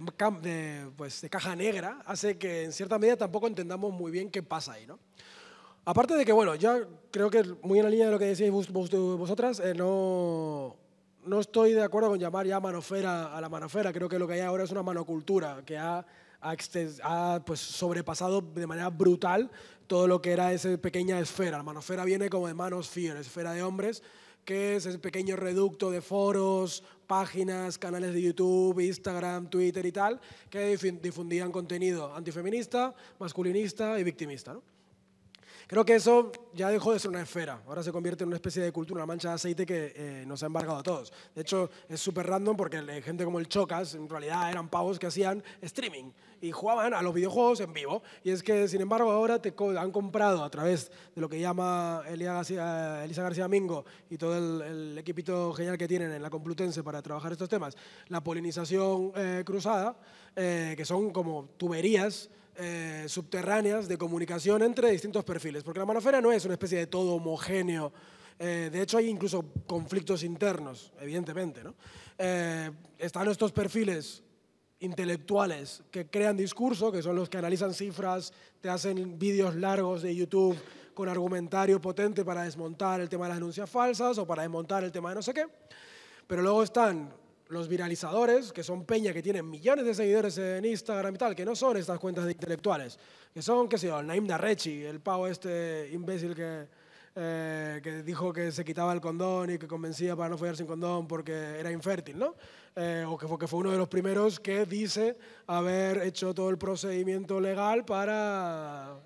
caja negra hace que en cierta medida tampoco entendamos muy bien qué pasa ahí, ¿no? Aparte de que, bueno, ya creo que muy en la línea de lo que decíais vosotras, no estoy de acuerdo con llamar ya manofera a la manofera. Creo que lo que hay ahora es una manocultura que ha ha pues, sobrepasado de manera brutal todo lo que era esa pequeña esfera. La manosfera viene como de manosphere, esfera de hombres, que es ese pequeño reducto de foros, páginas, canales de YouTube, Instagram, Twitter y tal, que difundían contenido antifeminista, masculinista y victimista, ¿no? Creo que eso ya dejó de ser una esfera, ahora se convierte en una especie de cultura, una mancha de aceite que nos ha embargado a todos. De hecho, es súper random porque gente como el Chocas, en realidad eran pavos que hacían streaming y jugaban a los videojuegos en vivo. Y es que, sin embargo, ahora han comprado a través de lo que llama Elisa García Mingo y todo el equipito genial que tienen en la Complutense para trabajar estos temas, la polinización cruzada, que son como tuberías subterráneas de comunicación entre distintos perfiles, porque la manosfera no es una especie de todo homogéneo, de hecho hay incluso conflictos internos, evidentemente, ¿no? Están estos perfiles intelectuales que crean discurso, que son los que analizan cifras, te hacen vídeos largos de YouTube con argumentario potente para desmontar el tema de las denuncias falsas o para desmontar el tema de no sé qué, pero luego están los viralizadores, que son peña que tienen millones de seguidores en Instagram y tal, que no son estas cuentas de intelectuales, que son, qué sé yo, el Naim Darrechi, el pavo este imbécil que dijo que se quitaba el condón y que convencía para no follar sin condón porque era infértil, ¿no? O que fue uno de los primeros que dice haber hecho todo el procedimiento legal para...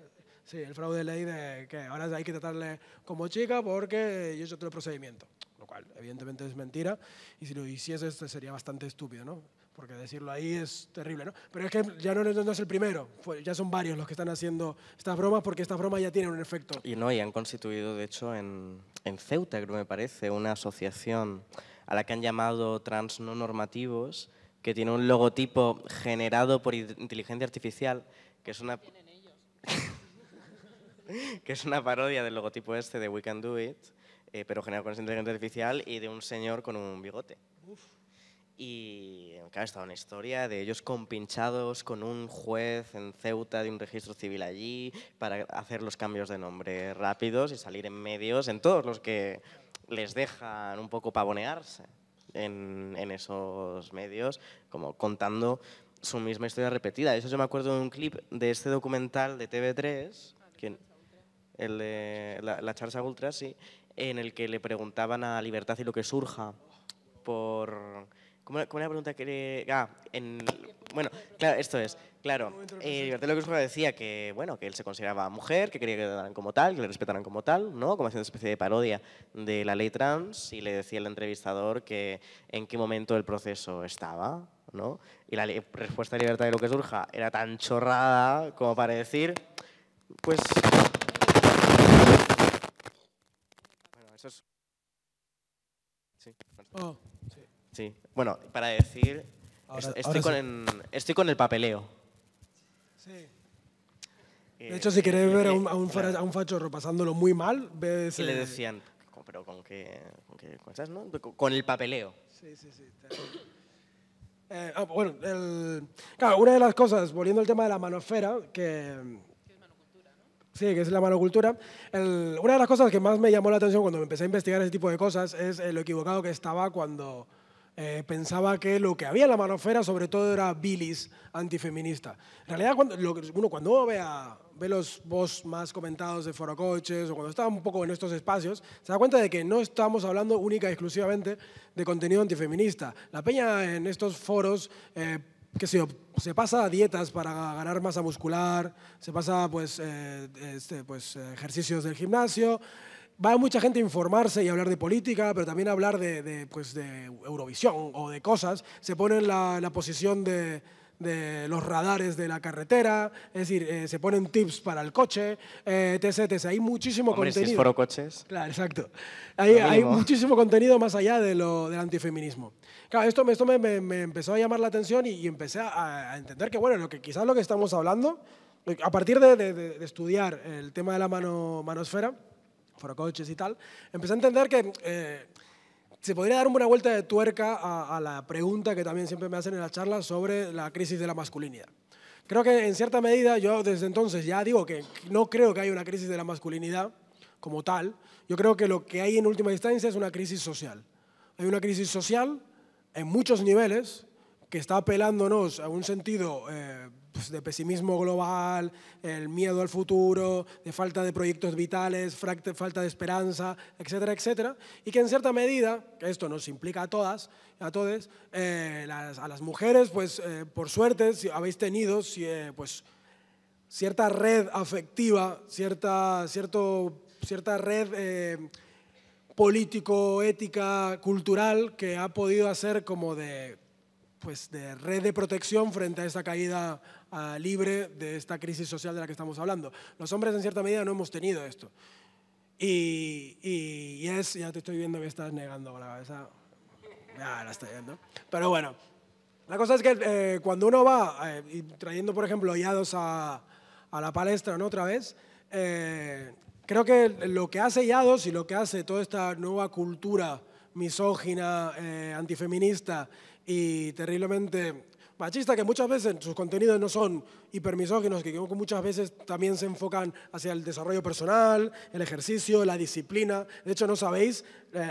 Sí, el fraude de ley de que ahora hay que tratarle como chica porque yo he hecho todo el procedimiento. Lo cual, evidentemente, es mentira. Y si lo hiciese, sería bastante estúpido, ¿no? Porque decirlo ahí es terrible, ¿no? Pero es que ya no es el primero. Ya son varios los que están haciendo estas bromas porque estas bromas ya tienen un efecto. Y no, y han constituido, de hecho, en Ceuta, creo que me parece, una asociación a la que han llamado Trans No Normativos, que tiene un logotipo generado por inteligencia artificial, que es una... que es una parodia del logotipo este de We Can Do It, pero generado con esa inteligencia artificial y de un señor con un bigote. Uf. Y claro, estaba una historia de ellos compinchados con un juez en Ceuta de un registro civil allí para hacer los cambios de nombre rápidos y salir en medios, en todos los que les dejan un poco pavonearse en esos medios, como contando su misma historia repetida. Eso yo me acuerdo de un clip de este documental de TV3, el de la Xarxa Ultra, sí, en el que le preguntaban a Libertad y lo que surja por... ¿Cómo era la pregunta que bueno, claro, esto es. Claro, Libertad y lo que surja decía que, bueno, que él se consideraba mujer, que quería que le trataran como tal, que le respetaran como tal, ¿no? Como haciendo una especie de parodia de la ley trans, y le decía el entrevistador que en qué momento del proceso estaba, ¿no? Y la respuesta de Libertad y lo que surja era tan chorrada como para decir, pues... Eso es... Sí. Oh, sí. Sí. Bueno, para decir... Estoy con el papeleo. Sí. De hecho, si queréis ver a un fachorro pasándolo muy mal, ves... Y le decían, pero ¿con qué cosas, no? Con el papeleo. Sí. Bueno, claro, una de las cosas, volviendo al tema de la manosfera, Sí, que es la manocultura. Una de las cosas que más me llamó la atención cuando me empecé a investigar ese tipo de cosas es lo equivocado que estaba cuando pensaba que lo que había en la manosfera sobre todo era bilis antifeminista. En realidad, cuando uno ve los posts más comentados de Forocoches o cuando está un poco en estos espacios, se da cuenta de que no estamos hablando única y exclusivamente de contenido antifeminista. La peña en estos foros... se pasa a dietas para ganar masa muscular, se pasa ejercicios del gimnasio, va mucha gente a informarse y a hablar de política, pero también a hablar de Eurovisión o de cosas, se pone en la posición de los radares de la carretera, es decir, se ponen tips para el coche, etc. Hay muchísimo contenido. Si es Forocoches. Claro, exacto. Hay muchísimo contenido más allá del antifeminismo. Claro, esto me empezó a llamar la atención y empecé a entender que, bueno, quizás lo que estamos hablando, a partir de estudiar el tema de la manosfera, Forocoches y tal, empecé a entender que se podría dar una vuelta de tuerca a la pregunta que también siempre me hacen en las charlas sobre la crisis de la masculinidad. Creo que en cierta medida yo desde entonces ya digo que no creo que haya una crisis de la masculinidad como tal. Yo creo que lo que hay en última instancia es una crisis social. Hay una crisis social en muchos niveles que está apelándonos a un sentido pues, de pesimismo global, el miedo al futuro, de falta de proyectos vitales, falta de esperanza, etcétera, etcétera, y que en cierta medida, que esto nos implica a todas, a todos, a las mujeres, pues por suerte si habéis tenido pues, cierta red afectiva, cierta red político, ética, cultural, que ha podido hacer como de red de protección frente a esta caída libre de esta crisis social de la que estamos hablando. Los hombres en cierta medida no hemos tenido esto. Ya te estoy viendo que estás negando con la cabeza. Ya la estoy viendo. Pero bueno, la cosa es que cuando uno va y trayendo, por ejemplo, Yados a la palestra, ¿no? Otra vez, creo que lo que hace Yados y lo que hace toda esta nueva cultura misógina, antifeminista y terriblemente machista, que muchas veces sus contenidos no son hipermisóginos, que muchas veces también se enfocan hacia el desarrollo personal, el ejercicio, la disciplina. De hecho, no sabéis,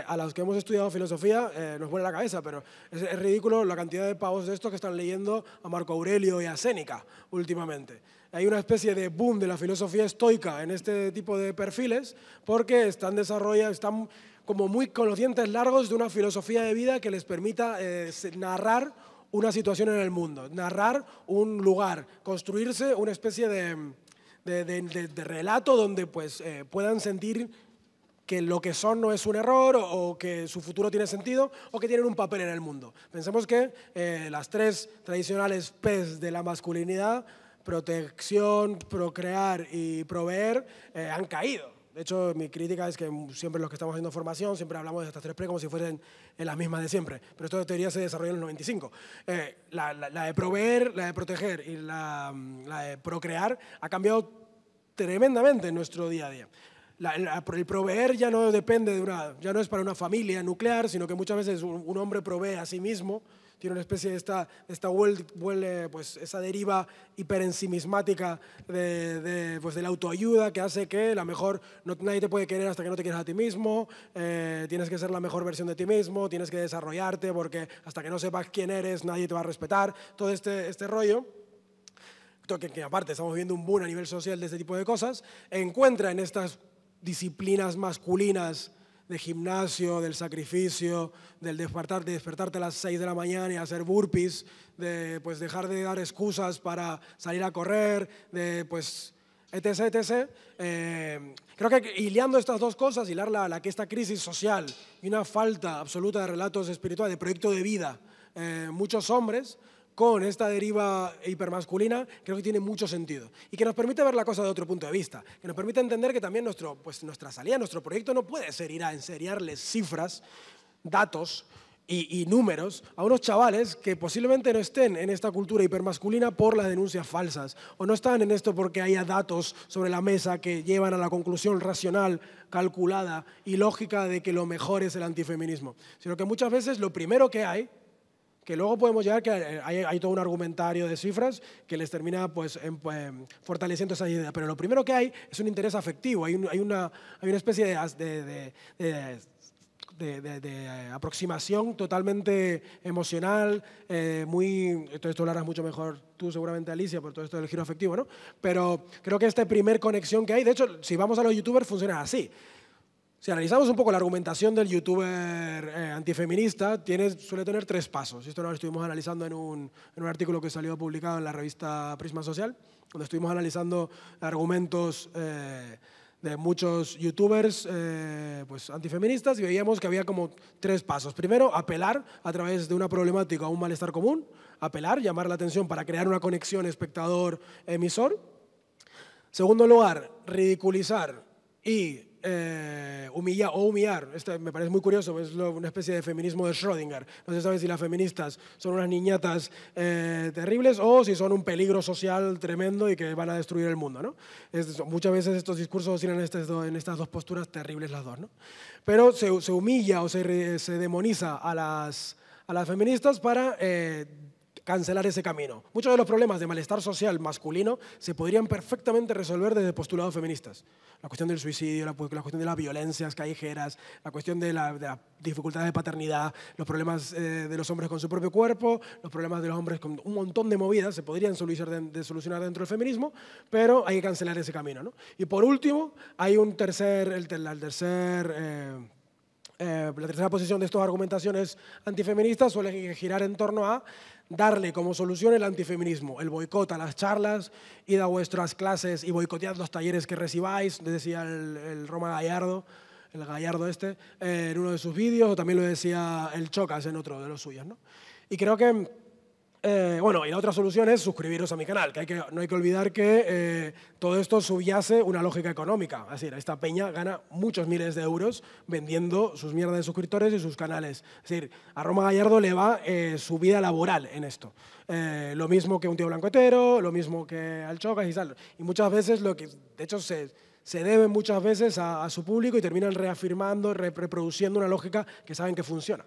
a los que hemos estudiado filosofía nos vuela la cabeza, pero es ridículo la cantidad de pavos de estos que están leyendo a Marco Aurelio y a Séneca últimamente. Hay una especie de boom de la filosofía estoica en este tipo de perfiles porque están como muy con los dientes largos de una filosofía de vida que les permita narrar una situación en el mundo, narrar un lugar, construirse una especie de relato donde pues, puedan sentir que lo que son no es un error o que su futuro tiene sentido o que tienen un papel en el mundo. Pensemos que las tres tradicionales P's de la masculinidad, protección, procrear y proveer, han caído. De hecho, mi crítica es que siempre los que estamos haciendo formación siempre hablamos de estas tres P como si fuesen las mismas de siempre. Pero esto de teoría se desarrolló en el 95. La de proveer, la de proteger y la de procrear ha cambiado tremendamente en nuestro día a día. El proveer ya no depende ya no es para una familia nuclear, sino que muchas veces un hombre provee a sí mismo. Tiene una especie de pues, esa deriva hiperensimismática de la autoayuda que hace que nadie te puede querer hasta que no te quieras a ti mismo, tienes que ser la mejor versión de ti mismo, tienes que desarrollarte porque hasta que no sepas quién eres nadie te va a respetar, todo este rollo. Que aparte estamos viendo un boom a nivel social de este tipo de cosas, encuentra en estas disciplinas masculinas de gimnasio, del sacrificio, del despertarte a las 6 de la mañana y hacer burpees, de pues, dejar de dar excusas para salir a correr, de pues, etc., etc. Creo que hilando estas dos cosas, hilar que esta crisis social y una falta absoluta de relatos espirituales, de proyecto de vida, muchos hombres, con esta deriva hipermasculina, creo que tiene mucho sentido. Y que nos permite ver la cosa de otro punto de vista. Que nos permite entender que también nuestra salida, nuestro proyecto no puede ser ir a enseriarles cifras, datos y números a unos chavales que posiblemente no estén en esta cultura hipermasculina por las denuncias falsas. O no están en esto porque haya datos sobre la mesa que llevan a la conclusión racional, calculada y lógica de que lo mejor es el antifeminismo. Sino que muchas veces lo primero que hay, que luego podemos llegar que hay todo un argumentario de cifras que les termina pues, fortaleciendo esa idea. Pero lo primero que hay es un interés afectivo, hay una especie de aproximación totalmente emocional, todo esto lo harás mucho mejor tú seguramente, Alicia, por todo esto del giro afectivo, ¿no? Pero creo que esta primer conexión que hay, de hecho, si vamos a los youtubers funciona así. Si analizamos un poco la argumentación del youtuber antifeminista, suele tener 3 pasos. Esto lo estuvimos analizando en un artículo que salió publicado en la revista Prisma Social, donde estuvimos analizando argumentos de muchos youtubers pues, antifeministas y veíamos que había como 3 pasos. Primero, apelar a través de una problemática a un malestar común, llamar la atención para crear una conexión espectador-emisor. Segundo lugar, ridiculizar y humillar. Me parece muy curioso, es una especie de feminismo de Schrödinger. No se sabe si las feministas son unas niñatas terribles o si son un peligro social tremendo y que van a destruir el mundo, ¿no? Muchas veces estos discursos tienen en estas dos posturas terribles las dos, ¿no? Pero se humilla o se demoniza a las feministas para cancelar ese camino. Muchos de los problemas de malestar social masculino se podrían perfectamente resolver desde postulados feministas. La cuestión del suicidio, la cuestión de las violencias callejeras, la cuestión de la dificultad de paternidad, los problemas de los hombres con su propio cuerpo, los problemas de los hombres con un montón de movidas se podrían solucionar dentro del feminismo, pero hay que cancelar ese camino, ¿no? Y por último, hay la tercera posición de estas argumentaciones antifeministas suele girar en torno a darle como solución el antifeminismo, el boicot a las charlas, id a vuestras clases y boicotead los talleres que recibáis, decía el Roma Gallardo, el Gallardo en uno de sus vídeos, o también lo decía el Chocas en otro de los suyos, ¿no? Y creo que, bueno, y la otra solución es suscribiros a mi canal, que no hay que olvidar que todo esto subyace una lógica económica. Es decir, esta peña gana muchos miles de euros vendiendo sus mierdas de suscriptores y sus canales. Es decir, a Roma Gallardo le va su vida laboral en esto. Lo mismo que un tío blanco hetero, lo mismo que al Chocas y tal. Y muchas veces, de hecho, se deben muchas veces a su público y terminan reafirmando, reproduciendo una lógica que saben que funciona.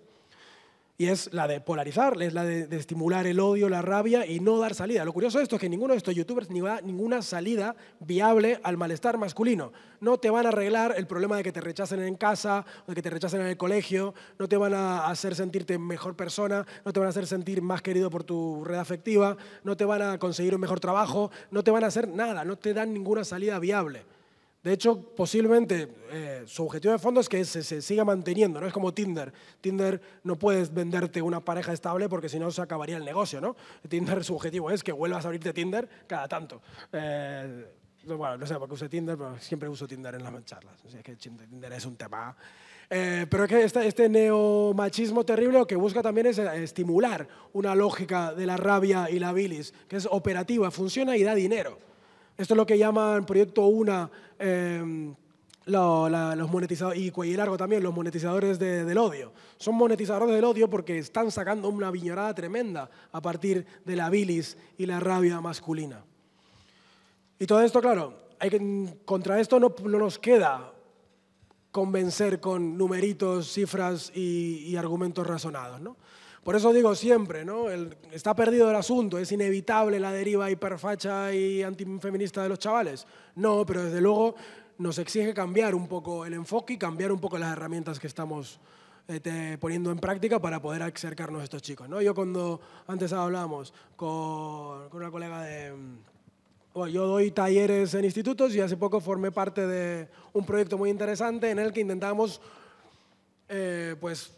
Y es la de polarizar, es la de estimular el odio, la rabia y no dar salida. Lo curioso de esto es que ninguno de estos youtubers ni da ninguna salida viable al malestar masculino. No te van a arreglar el problema de que te rechacen en casa o de que te rechacen en el colegio, no te van a hacer sentirte mejor persona, no te van a hacer sentir más querido por tu red afectiva, no te van a conseguir un mejor trabajo, no te van a hacer nada, no te dan ninguna salida viable. De hecho, posiblemente su objetivo de fondo es que se siga manteniendo, ¿no? Es como Tinder. Tinder no puedes venderte una pareja estable porque si no se acabaría el negocio, ¿no? Tinder, su objetivo es que vuelvas a abrirte Tinder cada tanto. Bueno, no sé por qué usé Tinder, pero siempre uso Tinder en las charlas. O sea, es que Tinder es un tema. Pero es que este neomachismo terrible lo que busca también es estimular una lógica de la rabia y la bilis, que es operativa, funciona y da dinero. Esto es lo que llaman Proyecto UNA, los monetizadores, y Cuello Largo también, los monetizadores del odio. Son monetizadores del odio porque están sacando una viñorada tremenda a partir de la bilis y la rabia masculina. Y todo esto, claro, contra esto no nos queda convencer con numeritos, cifras y argumentos razonados, ¿no? Por eso digo siempre, ¿no? Está perdido el asunto, es inevitable la deriva hiperfacha y antifeminista de los chavales. No, pero desde luego nos exige cambiar un poco el enfoque y cambiar un poco las herramientas que estamos poniendo en práctica para poder acercarnos a estos chicos, ¿no? Yo antes hablábamos con una colega bueno, yo doy talleres en institutos y hace poco formé parte de un proyecto muy interesante en el que intentamos pues,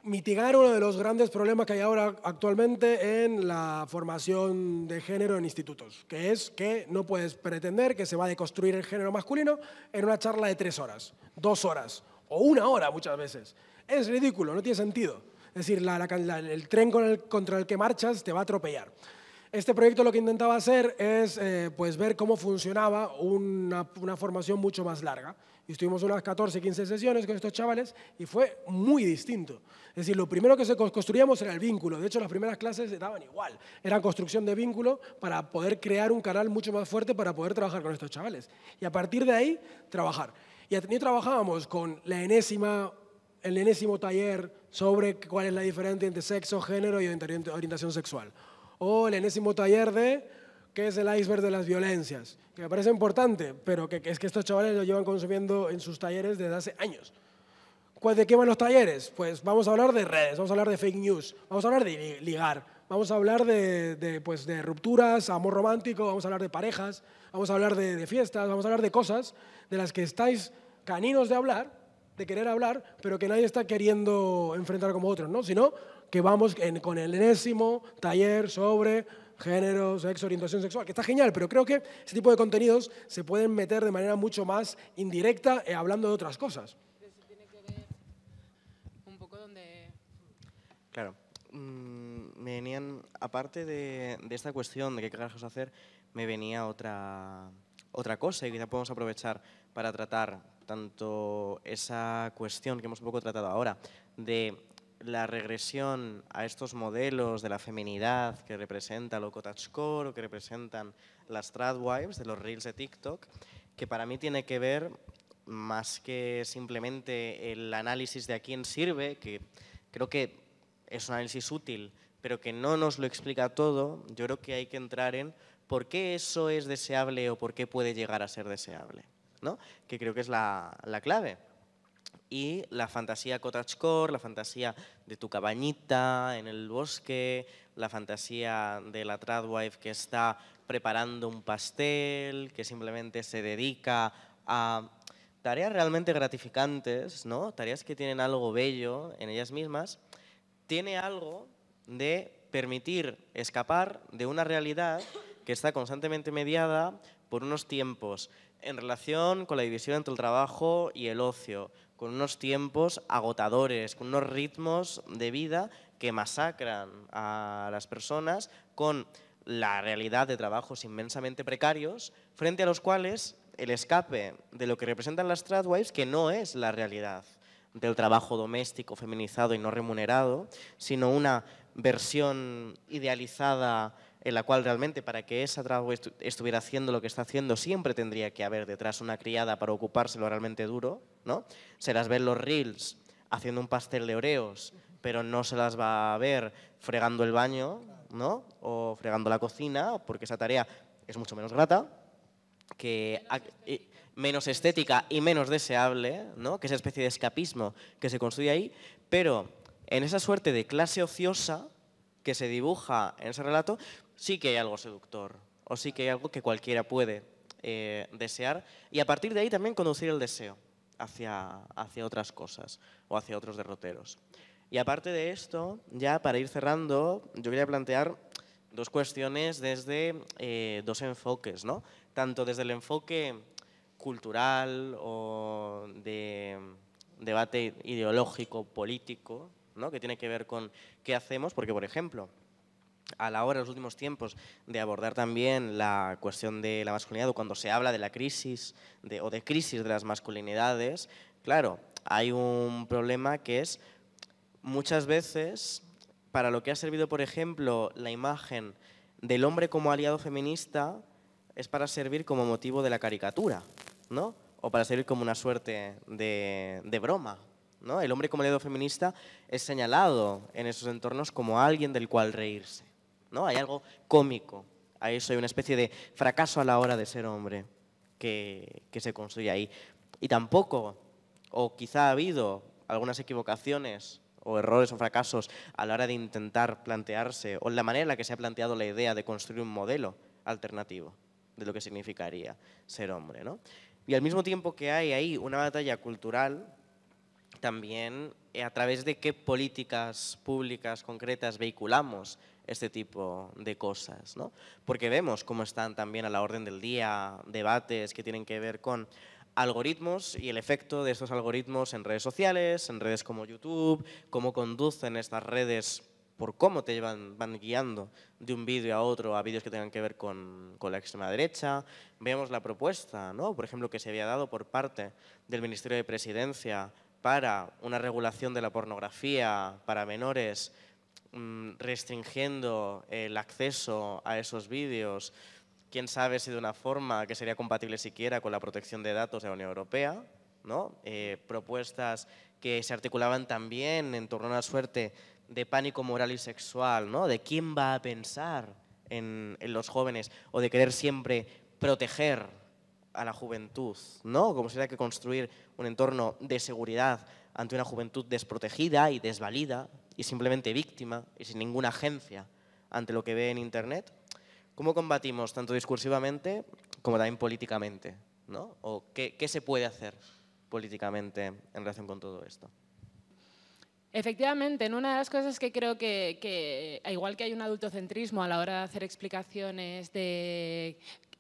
mitigar uno de los grandes problemas que hay ahora actualmente en la formación de género en institutos, que es que no puedes pretender que se va a deconstruir el género masculino en una charla de 3 horas, 2 horas o 1 hora muchas veces. Es ridículo, no tiene sentido. Es decir, el tren contra el que marchas te va a atropellar. Este proyecto lo que intentaba hacer es pues ver cómo funcionaba una formación mucho más larga. Y estuvimos unas 14, 15 sesiones con estos chavales y fue muy distinto. Es decir, lo primero que construíamos era el vínculo. De hecho, las primeras clases daban igual. Era construcción de vínculo para poder crear un canal mucho más fuerte para poder trabajar con estos chavales. Y a partir de ahí, trabajar. Y trabajábamos con el enésimo taller sobre cuál es la diferencia entre sexo, género y orientación sexual. O el enésimo taller de qué es el iceberg de las violencias, que me parece importante, pero que es que estos chavales lo llevan consumiendo en sus talleres desde hace años. ¿De qué van los talleres? Pues vamos a hablar de redes, vamos a hablar de fake news, vamos a hablar de ligar, vamos a hablar de rupturas, amor romántico, vamos a hablar de parejas, vamos a hablar de fiestas, vamos a hablar de cosas de las que estáis caninos de hablar, de querer hablar, pero que nadie está queriendo enfrentar como otros, ¿no? Sino que vamos con el enésimo taller sobre género, sexo, orientación sexual, que está genial, pero creo que ese tipo de contenidos se pueden meter de manera mucho más indirecta hablando de otras cosas. Tiene que ver un poco donde... Claro, me venían, aparte de esta cuestión de qué carajos hacer, me venía otra cosa y quizá podemos aprovechar para tratar tanto esa cuestión que hemos un poco tratado ahora, de la regresión a estos modelos de la feminidad que representa lo cottagecore o que representan las tradwives de los reels de TikTok, que para mí tiene que ver más que simplemente el análisis de a quién sirve, que creo que es un análisis útil, pero que no nos lo explica todo, yo creo que hay que entrar en por qué eso es deseable o por qué puede llegar a ser deseable, ¿no? Que creo que es la clave. Y la fantasía cottagecore, la fantasía de tu cabañita en el bosque, la fantasía de la tradwife que está preparando un pastel, que simplemente se dedica a tareas realmente gratificantes, ¿no? Tareas que tienen algo bello en ellas mismas, tiene algo de permitir escapar de una realidad que está constantemente mediada por unos tiempos en relación con la división entre el trabajo y el ocio, con unos tiempos agotadores, con unos ritmos de vida que masacran a las personas, con la realidad de trabajos inmensamente precarios, frente a los cuales el escape de lo que representan las tradwives, que no es la realidad del trabajo doméstico, feminizado y no remunerado, sino una versión idealizada en la cual realmente para que esa tradwife estuviera haciendo lo que está haciendo siempre tendría que haber detrás una criada para ocuparse lo realmente duro, ¿no? Se las ve en los reels haciendo un pastel de Oreos, pero no se las va a ver fregando el baño, ¿no? O fregando la cocina, porque esa tarea es mucho menos grata, menos estética y menos deseable, ¿no? Que esa especie de escapismo que se construye ahí, pero en esa suerte de clase ociosa que se dibuja en ese relato, sí que hay algo seductor, o sí que hay algo que cualquiera puede desear, y a partir de ahí también conducir el deseo hacia otras cosas o hacia otros derroteros. Y aparte de esto, ya para ir cerrando, yo quería plantear dos cuestiones desde dos enfoques, ¿no? Tanto desde el enfoque cultural o de debate ideológico, político, ¿no? Que tiene que ver con qué hacemos, porque, por ejemplo, a la hora, en los últimos tiempos, de abordar también la cuestión de la masculinidad, o cuando se habla de la crisis o de crisis de las masculinidades, claro, hay un problema que es muchas veces, para lo que ha servido, por ejemplo, la imagen del hombre como aliado feminista, es para servir como motivo de la caricatura, ¿no? O para servir como una suerte de broma, ¿no? El hombre como aliado feminista es señalado en esos entornos como alguien del cual reírse, ¿no? Hay algo cómico a eso, hay una especie de fracaso a la hora de ser hombre que se construye ahí. Y tampoco, o quizá ha habido algunas equivocaciones o errores o fracasos a la hora de intentar plantearse, o en la manera en la que se ha planteado la idea de construir un modelo alternativo de lo que significaría ser hombre, ¿no? Y al mismo tiempo que hay ahí una batalla cultural, también a través de qué políticas públicas concretas vehiculamos este tipo de cosas, ¿no? Porque vemos cómo están también a la orden del día debates que tienen que ver con algoritmos y el efecto de estos algoritmos en redes sociales, en redes como YouTube, cómo conducen estas redes por cómo te van guiando de un vídeo a otro, a vídeos que tengan que ver con la extrema derecha. Vemos la propuesta, ¿no? Por ejemplo, que se había dado por parte del Ministerio de Presidencia para una regulación de la pornografía para menores, restringiendo el acceso a esos vídeos, quién sabe si de una forma que sería compatible siquiera con la protección de datos de la Unión Europea, ¿no? Propuestas que se articulaban también en torno a una suerte de pánico moral y sexual, ¿no? De quién va a pensar en los jóvenes, o de querer siempre proteger a la juventud, ¿no? Como si hubiera que construir un entorno de seguridad ante una juventud desprotegida y desvalida y simplemente víctima y sin ninguna agencia ante lo que ve en Internet. ¿Cómo combatimos tanto discursivamente como también políticamente, ¿no? ¿O qué se puede hacer políticamente en relación con todo esto? Efectivamente, en una de las cosas que creo que igual que hay un adultocentrismo a la hora de hacer explicaciones de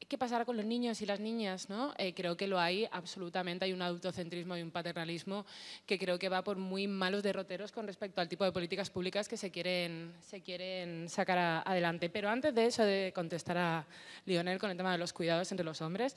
qué pasará con los niños y las niñas, ¿no? Creo que lo hay absolutamente, hay un adultocentrismo y un paternalismo que creo que va por muy malos derroteros con respecto al tipo de políticas públicas que se quieren sacar adelante. Pero antes de eso, de contestar a Lionel con el tema de los cuidados entre los hombres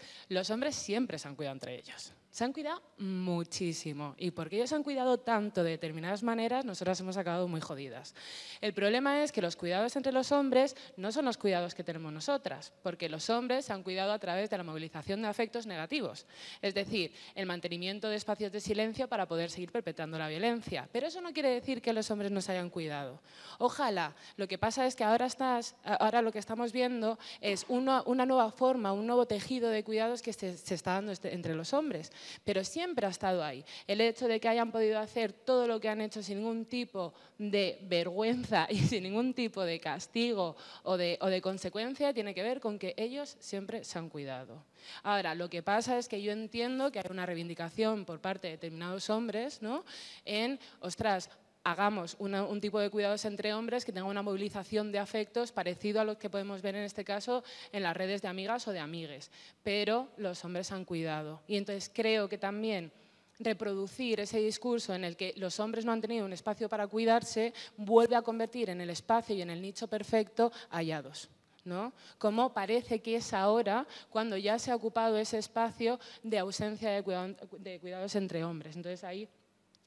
siempre se han cuidado entre ellos. Se han cuidado muchísimo y porque ellos se han cuidado tanto de determinadas maneras, nosotras hemos acabado muy jodidas. El problema es que los cuidados entre los hombres no son los cuidados que tenemos nosotras, porque los hombres se han cuidado a través de la movilización de afectos negativos, es decir, el mantenimiento de espacios de silencio para poder seguir perpetrando la violencia. Pero eso no quiere decir que los hombres no se hayan cuidado. Ojalá. Lo que pasa es que ahora lo que estamos viendo es una nueva forma, un nuevo tejido de cuidados que se está dando entre los hombres. Pero siempre ha estado ahí. El hecho de que hayan podido hacer todo lo que han hecho sin ningún tipo de vergüenza y sin ningún tipo de castigo o de consecuencia tiene que ver con que ellos siempre se han cuidado. Ahora, lo que pasa es que yo entiendo que hay una reivindicación por parte de determinados hombres, ¿no? En, ostras, hagamos un tipo de cuidados entre hombres que tenga una movilización de afectos parecido a lo que podemos ver en este caso en las redes de amigas o de amigues. Pero los hombres han cuidado. Y entonces creo que también reproducir ese discurso en el que los hombres no han tenido un espacio para cuidarse vuelve a convertir en el espacio y en el nicho perfecto a hallados, ¿no? Como parece que es ahora cuando ya se ha ocupado ese espacio de ausencia de cuidados entre hombres. Entonces ahí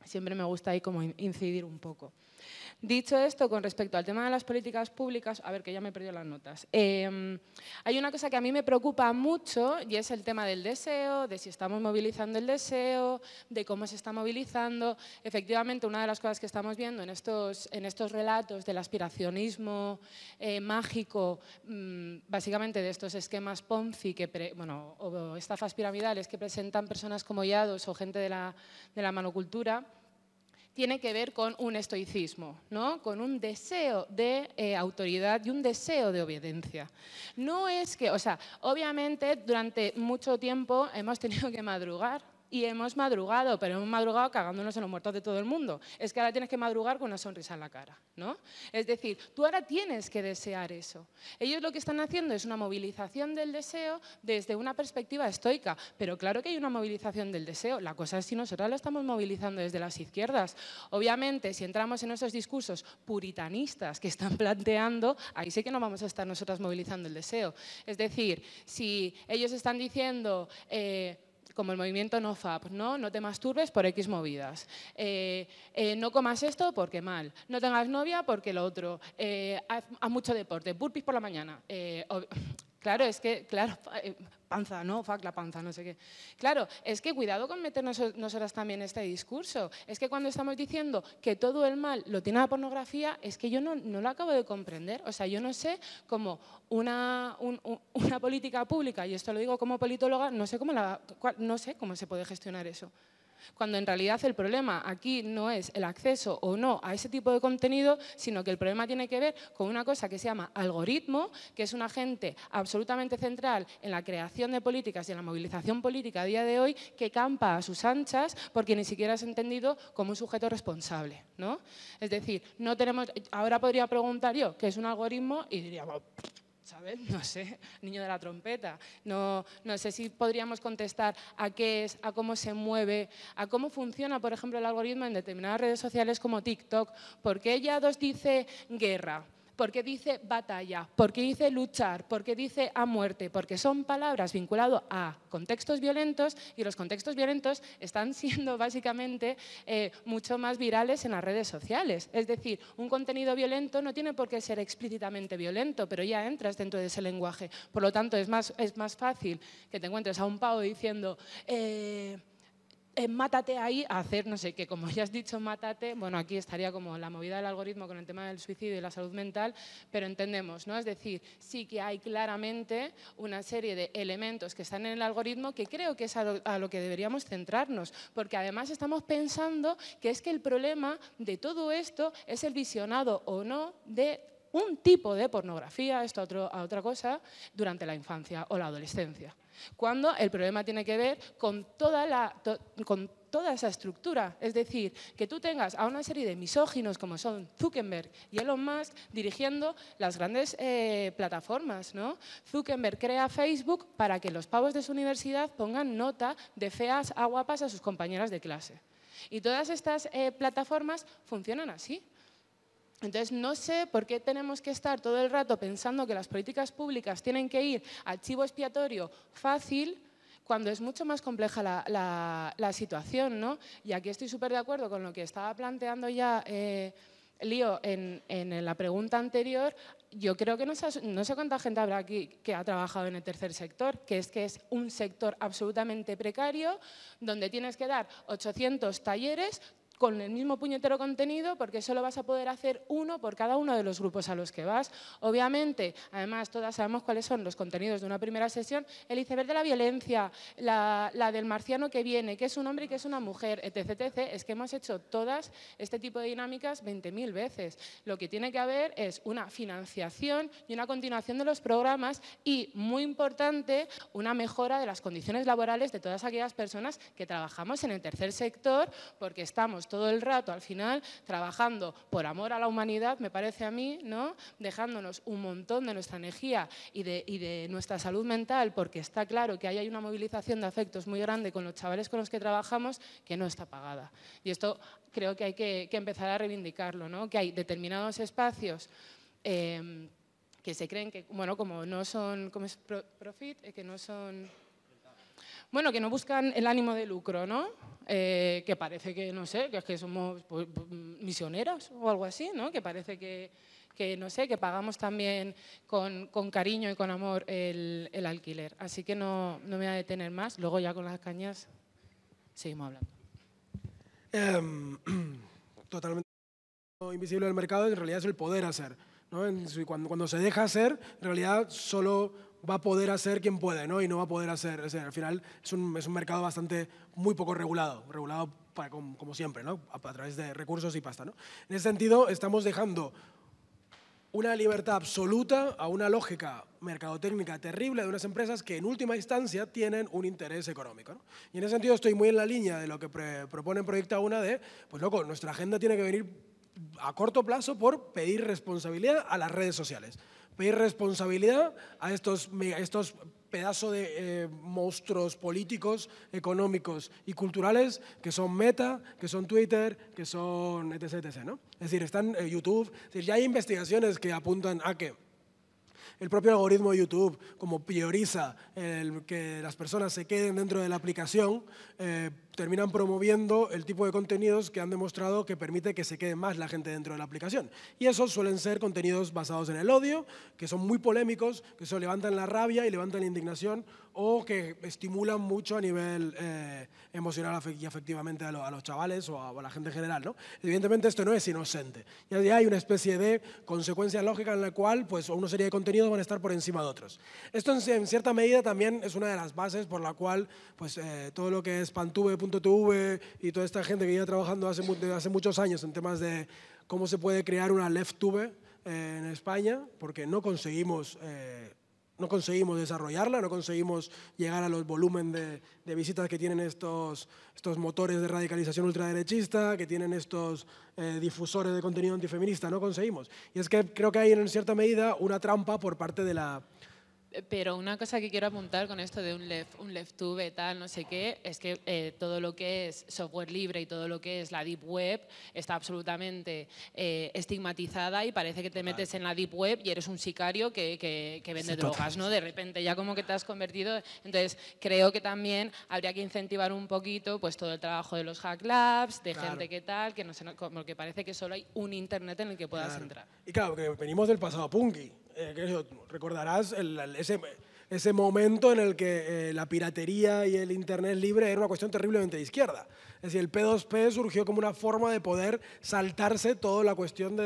siempre me gusta ahí como incidir un poco. Dicho esto, con respecto al tema de las políticas públicas, a ver, que ya me he perdido las notas. Hay una cosa que a mí me preocupa mucho y es el tema del deseo, de si estamos movilizando el deseo, de cómo se está movilizando. Efectivamente, una de las cosas que estamos viendo en estos relatos del aspiracionismo mágico, básicamente de estos esquemas Ponzi o estafas piramidales que presentan personas como Yados o gente de la monocultura, tiene que ver con un estoicismo, ¿no? Con un deseo de autoridad y un deseo de obediencia. No es que, o sea, obviamente durante mucho tiempo hemos tenido que madrugar y hemos madrugado, pero hemos madrugado cagándonos en los muertos de todo el mundo. Es que ahora tienes que madrugar con una sonrisa en la cara, ¿no? Es decir, tú ahora tienes que desear eso. Ellos lo que están haciendo es una movilización del deseo desde una perspectiva estoica, pero claro que hay una movilización del deseo. La cosa es si nosotros lo estamos movilizando desde las izquierdas. Obviamente, si entramos en esos discursos puritanistas que están planteando, ahí sí que no vamos a estar nosotras movilizando el deseo. Es decir, si ellos están diciendo como el movimiento NoFap, ¿no? Te masturbes por X movidas, no comas esto porque mal, no tengas novia porque lo otro, haz mucho deporte, burpees por la mañana. Claro, es que, claro, panza, ¿no? Fuck la panza, no sé qué. Claro, es que cuidado con meternos nosotras también este discurso. Es que cuando estamos diciendo que todo el mal lo tiene la pornografía, es que yo no lo acabo de comprender. O sea, yo no sé cómo una política pública, y esto lo digo como politóloga, no sé cómo se puede gestionar eso. Cuando en realidad el problema aquí no es el acceso o no a ese tipo de contenido, sino que el problema tiene que ver con una cosa que se llama algoritmo, que es un agente absolutamente central en la creación de políticas y en la movilización política a día de hoy, que campa a sus anchas porque ni siquiera es entendido como un sujeto responsable, ¿no? Es decir, no tenemos, ahora podría preguntar yo qué es un algoritmo y diría, ¿sabes? No sé, niño de la trompeta. No sé si podríamos contestar a qué es, a cómo se mueve, a cómo funciona, por ejemplo, el algoritmo en determinadas redes sociales como TikTok. ¿Por qué Yados dice guerra? ¿Por qué dice batalla? ¿Por qué dice luchar? ¿Por qué dice a muerte? Porque son palabras vinculadas a contextos violentos y los contextos violentos están siendo básicamente mucho más virales en las redes sociales. Es decir, un contenido violento no tiene por qué ser explícitamente violento, pero ya entras dentro de ese lenguaje. Por lo tanto, es más fácil que te encuentres a un pavo diciendo mátate ahí, a hacer no sé qué, como ya has dicho, mátate, bueno, aquí estaría como la movida del algoritmo con el tema del suicidio y la salud mental, pero entendemos, ¿no? Es decir, sí que hay claramente una serie de elementos que están en el algoritmo que creo que es a lo que deberíamos centrarnos, porque además estamos pensando que es que el problema de todo esto es el visionado o no de un tipo de pornografía, esto a otra cosa, durante la infancia o la adolescencia. Cuando el problema tiene que ver con toda esa estructura. Es decir, que tú tengas a una serie de misóginos como son Zuckerberg y Elon Musk dirigiendo las grandes plataformas, ¿no? Zuckerberg crea Facebook para que los pavos de su universidad pongan nota de feas a guapas a sus compañeras de clase. Y todas estas plataformas funcionan así. Entonces, no sé por qué tenemos que estar todo el rato pensando que las políticas públicas tienen que ir al chivo expiatorio fácil, cuando es mucho más compleja la situación, ¿no? Y aquí estoy súper de acuerdo con lo que estaba planteando ya Lío en la pregunta anterior. Yo creo que no sé cuánta gente habrá aquí que ha trabajado en el tercer sector, que es un sector absolutamente precario, donde tienes que dar 800 talleres con el mismo puñetero contenido, porque solo vas a poder hacer uno por cada uno de los grupos a los que vas. Obviamente, además, todas sabemos cuáles son los contenidos de una primera sesión: el iceberg de la violencia, la del marciano que viene, que es un hombre y que es una mujer, etc, etc. Es que hemos hecho todas este tipo de dinámicas 20.000 veces. Lo que tiene que haber es una financiación y una continuación de los programas y, muy importante, una mejora de las condiciones laborales de todas aquellas personas que trabajamos en el tercer sector, porque estamos todo el rato, al final, trabajando por amor a la humanidad, me parece a mí, ¿no? Dejándonos un montón de nuestra energía y de nuestra salud mental, porque está claro que ahí hay una movilización de afectos muy grande con los chavales con los que trabajamos que no está pagada. Y esto creo que hay que empezar a reivindicarlo, ¿no? Que hay determinados espacios que se creen que, bueno, como no son, ¿cómo es profit? Que no son... Bueno, que no buscan el ánimo de lucro, ¿no? Que parece que, no sé, que es que somos pues, misioneras o algo así, ¿no? Que parece que no sé, que pagamos también con cariño y con amor el alquiler. Así que no me voy a detener más. Luego ya con las cañas seguimos hablando. Totalmente invisible del mercado, en realidad es el poder hacer, ¿no? Cuando se deja hacer, en realidad solo va a poder hacer quien puede, ¿no? Y no va a poder hacer, o sea, al final es un mercado muy poco regulado como siempre, ¿no? A través de recursos y pasta, ¿no? En ese sentido, estamos dejando una libertad absoluta a una lógica mercadotécnica terrible de unas empresas que en última instancia tienen un interés económico, ¿no? Y en ese sentido estoy muy en la línea de lo que propone Proyecta Una de, pues loco, nuestra agenda tiene que venir a corto plazo por pedir responsabilidad a las redes sociales. Pedir responsabilidad a estos pedazos de monstruos políticos, económicos y culturales que son Meta, que son Twitter, que son etc, etc, ¿no? Es decir, están YouTube. Es decir, ya hay investigaciones que apuntan a que el propio algoritmo de YouTube, como prioriza que las personas se queden dentro de la aplicación, terminan promoviendo el tipo de contenidos que han demostrado que permite que se quede más la gente dentro de la aplicación. Y esos suelen ser contenidos basados en el odio, que son muy polémicos, que eso levantan la rabia y levantan la indignación, o que estimulan mucho a nivel emocional y afectivamente a los chavales o a la gente en general, ¿no? Evidentemente esto no es inocente. Ya hay una especie de consecuencia lógica en la cual pues, una serie de contenidos van a estar por encima de otros. Esto en cierta medida también es una de las bases por la cual pues, todo lo que es Pantube.tv y toda esta gente que lleva trabajando hace muchos años en temas de cómo se puede crear una LeftTube en España, porque no conseguimos desarrollarla, no conseguimos llegar a los volúmenes de visitas que tienen estos motores de radicalización ultraderechista, que tienen estos difusores de contenido antifeminista, no conseguimos. Y es que creo que hay en cierta medida una trampa por parte de la... Pero una cosa que quiero apuntar con esto de un LeftTube, tal, no sé qué, es que todo lo que es software libre y todo lo que es la Deep Web está absolutamente estigmatizada y parece que te metes en la Deep Web y eres un sicario que vende drogas, ¿no? De repente ya como que te has convertido. Entonces creo que también habría que incentivar un poquito pues todo el trabajo de los Hack Labs, de gente que tal, que no sé, como que parece que solo hay un internet en el que puedas entrar. Y claro, que venimos del pasado punky. Recordarás ese momento en el que la piratería y el internet libre era una cuestión terriblemente de izquierda. Es decir, el P2P surgió como una forma de poder saltarse toda la cuestión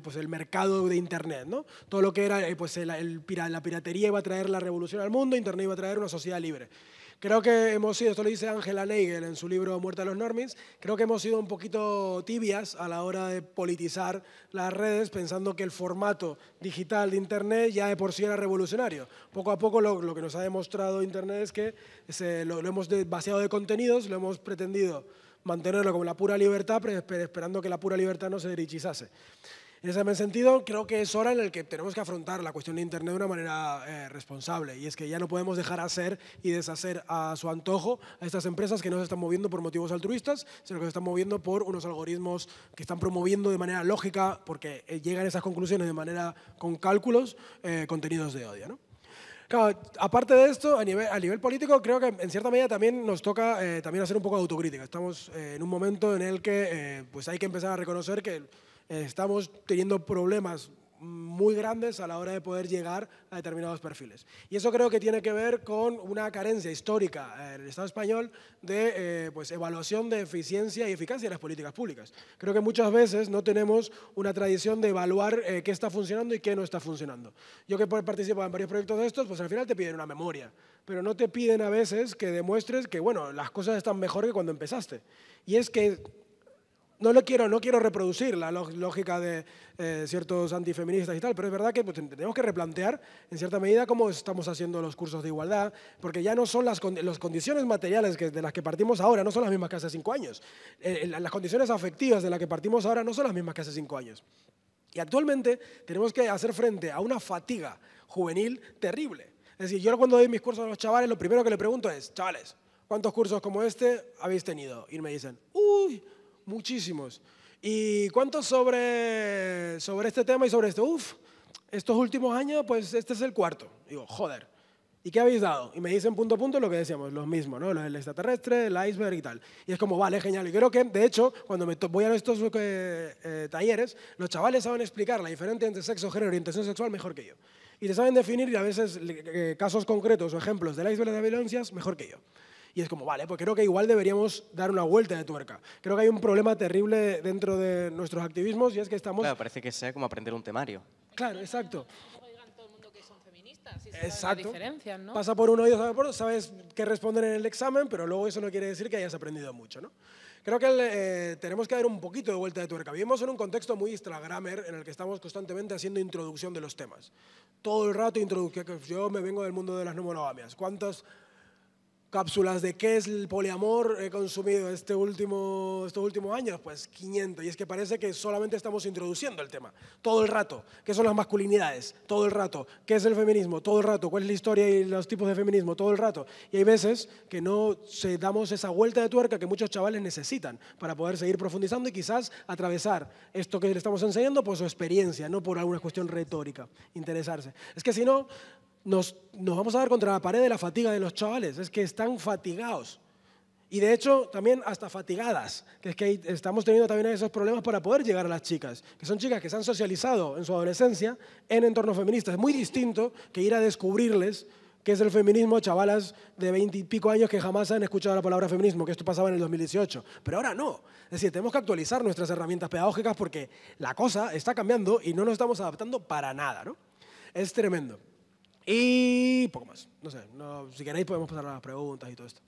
pues el mercado de internet, ¿no? Todo lo que era pues la piratería iba a traer la revolución al mundo, internet iba a traer una sociedad libre. Creo que hemos sido, esto lo dice Angela Nagel en su libro Muerte a los Normies, creo que hemos sido un poquito tibias a la hora de politizar las redes pensando que el formato digital de Internet ya de por sí era revolucionario. Poco a poco lo que nos ha demostrado Internet es que lo hemos vaciado de contenidos, lo hemos pretendido mantenerlo como la pura libertad, pero esperando que la pura libertad no se derechizase. En ese sentido, creo que es hora en el que tenemos que afrontar la cuestión de Internet de una manera responsable, y es que ya no podemos dejar hacer y deshacer a su antojo a estas empresas que no se están moviendo por motivos altruistas, sino que se están moviendo por unos algoritmos que están promoviendo de manera lógica, porque llegan a esas conclusiones de manera con cálculos, contenidos de odio, ¿no? Claro, aparte de esto, a nivel político, creo que en cierta medida también nos toca también hacer un poco de autocrítica. Estamos en un momento en el que pues hay que empezar a reconocer que estamos teniendo problemas muy grandes a la hora de poder llegar a determinados perfiles. Y eso creo que tiene que ver con una carencia histórica en el Estado español de pues, evaluación de eficiencia y eficacia de las políticas públicas. Creo que muchas veces no tenemos una tradición de evaluar qué está funcionando y qué no está funcionando. Yo que participo en varios proyectos de estos, pues al final te piden una memoria, pero no te piden a veces que demuestres que bueno, las cosas están mejor que cuando empezaste. Y es que no quiero reproducir la lógica de ciertos antifeministas y tal, pero es verdad que pues, tenemos que replantear en cierta medida cómo estamos haciendo los cursos de igualdad, porque ya no son las condiciones materiales de las que partimos ahora, no son las mismas que hace 5 años. Las condiciones afectivas de las que partimos ahora no son las mismas que hace 5 años. Y actualmente tenemos que hacer frente a una fatiga juvenil terrible. Es decir, yo cuando doy mis cursos a los chavales, lo primero que le pregunto es, chavales, ¿cuántos cursos como este habéis tenido? Y me dicen, uy, muchísimos. ¿Y cuántos sobre este tema y sobre esto? Uf, estos últimos años, pues este es el 4. Digo, joder. ¿Y qué habéis dado? Y me dicen punto a punto lo que decíamos, los mismos, ¿no? El extraterrestre, el iceberg y tal. Y es como, vale, genial. Y creo que, de hecho, cuando voy a estos talleres, los chavales saben explicar la diferencia entre sexo, género y orientación sexual mejor que yo. Y te saben definir, a veces, casos concretos o ejemplos del iceberg de violencias mejor que yo. Y es como, vale, pues creo que igual deberíamos dar una vuelta de tuerca. Creo que hay un problema terrible dentro de nuestros activismos y es que estamos... Claro, parece que sea como aprender un temario. Claro, exacto. Digan todo el mundo que son feministas. Si Exacto. Diferencias, ¿no? Pasa por un oído, sabe por otro, sabes qué responder en el examen, pero luego eso no quiere decir que hayas aprendido mucho, ¿no? Creo que tenemos que dar un poquito de vuelta de tuerca. Vivimos en un contexto muy instagramer en el que estamos constantemente haciendo introducción de los temas. Todo el rato introducción. Yo me vengo del mundo de las no monogamias. ¿Cuántas cápsulas de qué es el poliamor he consumido estos últimos años? Pues 500. Y es que parece que solamente estamos introduciendo el tema. Todo el rato. ¿Qué son las masculinidades? Todo el rato. ¿Qué es el feminismo? Todo el rato. ¿Cuál es la historia y los tipos de feminismo? Todo el rato. Y hay veces que no damos esa vuelta de tuerca que muchos chavales necesitan para poder seguir profundizando y quizás atravesar esto que le estamos enseñando por su experiencia, no por alguna cuestión retórica. Interesarse. Es que si no... Nos vamos a dar contra la pared de la fatiga de los chavales, es que están fatigados. Y de hecho, también hasta fatigadas, que es que estamos teniendo también esos problemas para poder llegar a las chicas, que son chicas que se han socializado en su adolescencia en entornos feministas. Es muy distinto que ir a descubrirles qué es el feminismo, chavalas de 20 y pico años que jamás han escuchado la palabra feminismo, que esto pasaba en el 2018. Pero ahora no. Es decir, tenemos que actualizar nuestras herramientas pedagógicas porque la cosa está cambiando y no nos estamos adaptando para nada, ¿no? Es tremendo. Y poco más. No sé, si queréis podemos pasar a las preguntas y todo esto.